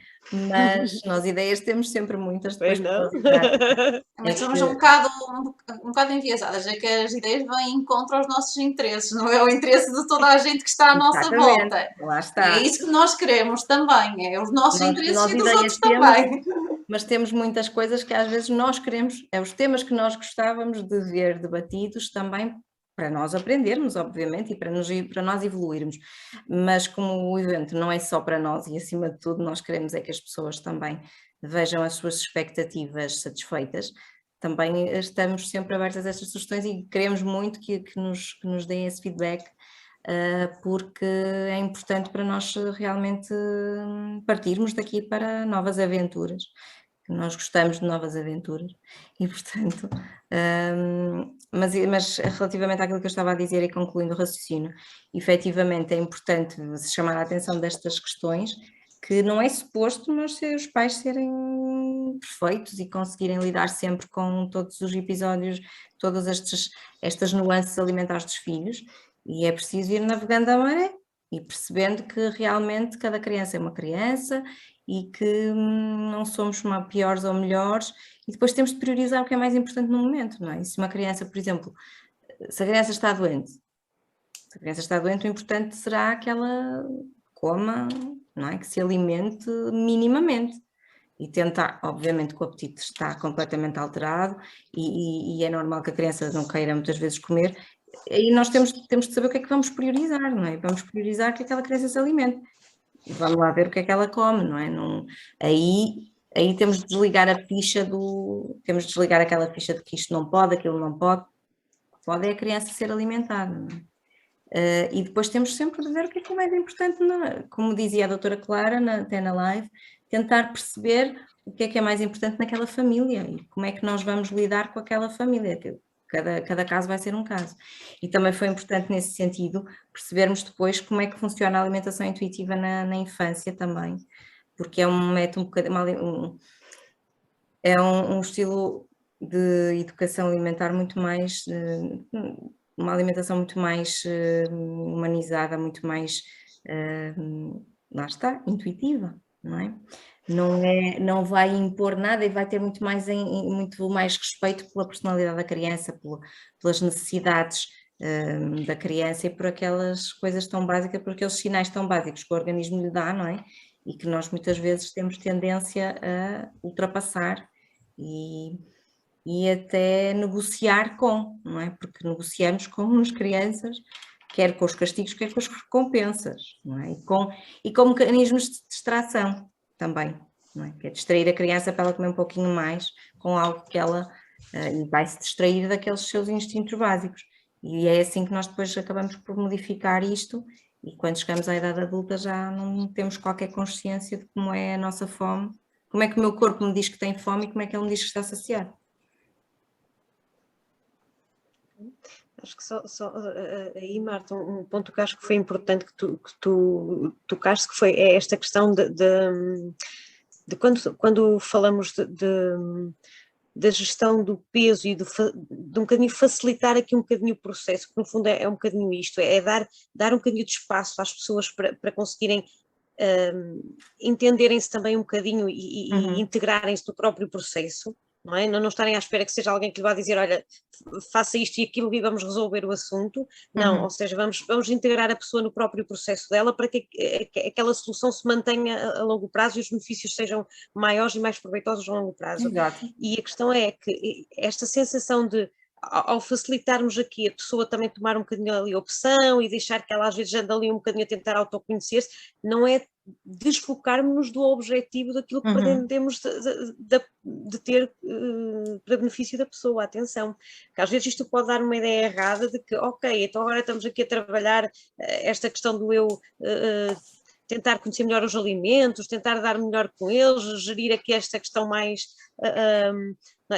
Mas nós ideias temos sempre muitas depois Pois para não? executar. Mas somos um bocado enviesadas, é que as ideias vêm em contra aos nossos interesses, não é o interesse de toda a gente que está à nossa Exatamente, volta. lá E está. é isso que nós queremos também, é os nossos interesses Nós e dos ideias outros temos, também. mas temos muitas coisas que às vezes nós queremos, os temas que nós gostávamos de ver debatidos também para nós aprendermos, obviamente, e para nós evoluirmos. Mas como o evento não é só para nós e acima de tudo nós queremos é que as pessoas também vejam as suas expectativas satisfeitas, também estamos sempre abertas a estas sugestões e queremos muito que nos deem esse feedback, porque é importante para nós realmente partirmos daqui para novas aventuras, que nós gostamos de novas aventuras e portanto, mas relativamente àquilo que eu estava a dizer e concluindo o raciocínio, efetivamente é importante se chamar a atenção destas questões, que não é suposto os pais serem perfeitos e conseguirem lidar sempre com todos os episódios, todas estas nuances alimentares dos filhos, e é preciso ir navegando a maré e percebendo que realmente cada criança é uma criança e que não somos piores ou melhores, e depois temos de priorizar o que é mais importante no momento, não é? E se uma criança, por exemplo, se a criança está doente, o importante será que ela coma, não é? Que se alimente minimamente. E tentar, obviamente que o apetite está completamente alterado e é normal que a criança não queira muitas vezes comer, e nós temos de saber o que é que vamos priorizar, não é? Vamos priorizar que aquela criança se alimente. Vamos lá ver o que é que ela come, não é? Aí temos de desligar temos de desligar aquela ficha de que isto não pode, aquilo não pode. Pode é a criança ser alimentada, não é? E depois temos sempre de ver o que é mais importante, como dizia a doutora Clara até na live, tentar perceber o que é mais importante naquela família e como é que nós vamos lidar com aquela família, que cada caso vai ser um caso. E também foi importante nesse sentido percebermos depois como é que funciona a alimentação intuitiva na infância também, porque é um método é um estilo de educação alimentar muito mais, uma alimentação muito mais humanizada, muito mais, lá está, intuitiva, não é? Não vai impor nada e vai ter muito mais respeito pela personalidade da criança, pelas necessidades da criança e por aquelas coisas tão básicas, por aqueles sinais tão básicos que o organismo lhe dá, não é? E que nós muitas vezes temos tendência a ultrapassar e até negociar não é? Porque negociamos com as crianças, quer com os castigos, quer com as recompensas, não é? E com mecanismos de distração também, não é? Que é distrair a criança para ela comer um pouquinho mais com algo que ela e vai-se distrair daqueles seus instintos básicos. E é assim que nós depois acabamos por modificar isto e quando chegamos à idade adulta já não temos qualquer consciência de como é a nossa fome, como é que o meu corpo me diz que tem fome e como é que ele me diz que está saciado. Acho que só aí, Marta, um ponto que acho que foi importante que tu tocaste, que foi esta questão de quando falamos da gestão do peso e de um bocadinho facilitar aqui um bocadinho o processo, que no fundo é um bocadinho isto, é dar um bocadinho de espaço às pessoas para conseguirem entenderem-se também um bocadinho e integrarem-se no próprio processo. Não é? Não estarem à espera que seja alguém que lhe vá dizer, olha, faça isto e aquilo e vamos resolver o assunto. Não, ou seja, vamos integrar a pessoa no próprio processo dela para que aquela solução se mantenha a longo prazo e os benefícios sejam maiores e mais proveitosos a longo prazo. Exato. E a questão é que esta sensação de, ao facilitarmos aqui a pessoa também tomar um bocadinho ali a opção e deixar que ela às vezes anda ali um bocadinho a tentar autoconhecer-se, não é desfocarmos-nos do objetivo daquilo que pretendemos de ter para benefício da pessoa, atenção, que às vezes isto pode dar uma ideia errada de que, ok, então agora estamos aqui a trabalhar esta questão do eu tentar conhecer melhor os alimentos, tentar dar melhor com eles, gerir aqui esta questão mais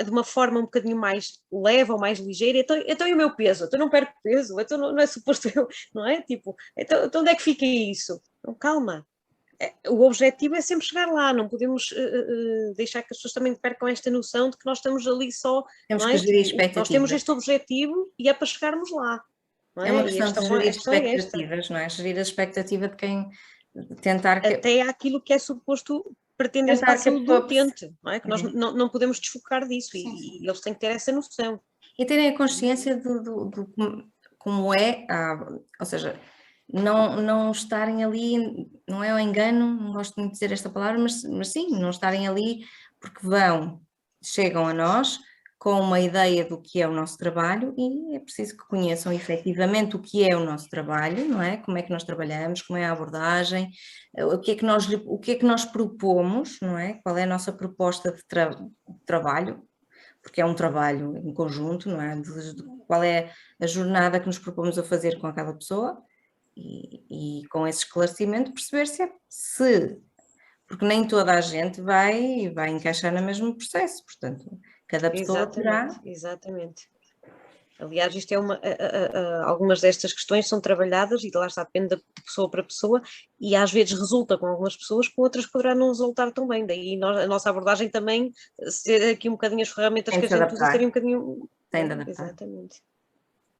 de uma forma um bocadinho mais leve ou mais ligeira. Então e o meu peso? Então não perco peso? Então não é suposto eu, não é? Tipo, então onde é que fica isso? Então, calma. O objetivo é sempre chegar lá, não podemos deixar que as pessoas também percam esta noção de que nós estamos ali só, Temos não que é? gerir Tipo, nós temos expectativas. este objetivo e é para chegarmos lá. Não É uma é? E questão de gerir a questão é esta. expectativas, não é? Gerir a expectativa de quem tentar que... Até aquilo que é suposto pretender-se Tentar para a que a saúde do pessoa utente, não é? Que nós Uhum. não podemos desfocar disso Sim, e eles têm que ter essa noção. E terem a consciência como é, ou seja, não estarem ali, não é o engano, não gosto muito de dizer esta palavra, mas sim, não estarem ali porque chegam a nós com uma ideia do que é o nosso trabalho e é preciso que conheçam efetivamente o que é o nosso trabalho, não é? Como é que nós trabalhamos, como é a abordagem, o que é que nós propomos, não é? Qual é a nossa proposta de trabalho, porque é um trabalho em conjunto, não é? Qual é a jornada que nos propomos a fazer com aquela pessoa e com esse esclarecimento perceber porque nem toda a gente vai encaixar no mesmo processo, portanto, cada pessoa terá... Exatamente. Aliás, isto é algumas destas questões são trabalhadas e lá está, depende de pessoa para pessoa e às vezes resulta com algumas pessoas, com outras poderá não resultar tão bem. Daí a nossa abordagem também ser aqui um bocadinho as ferramentas Tem que de a se gente usa adaptar. serem um bocadinho... Tem de adaptar. Exatamente.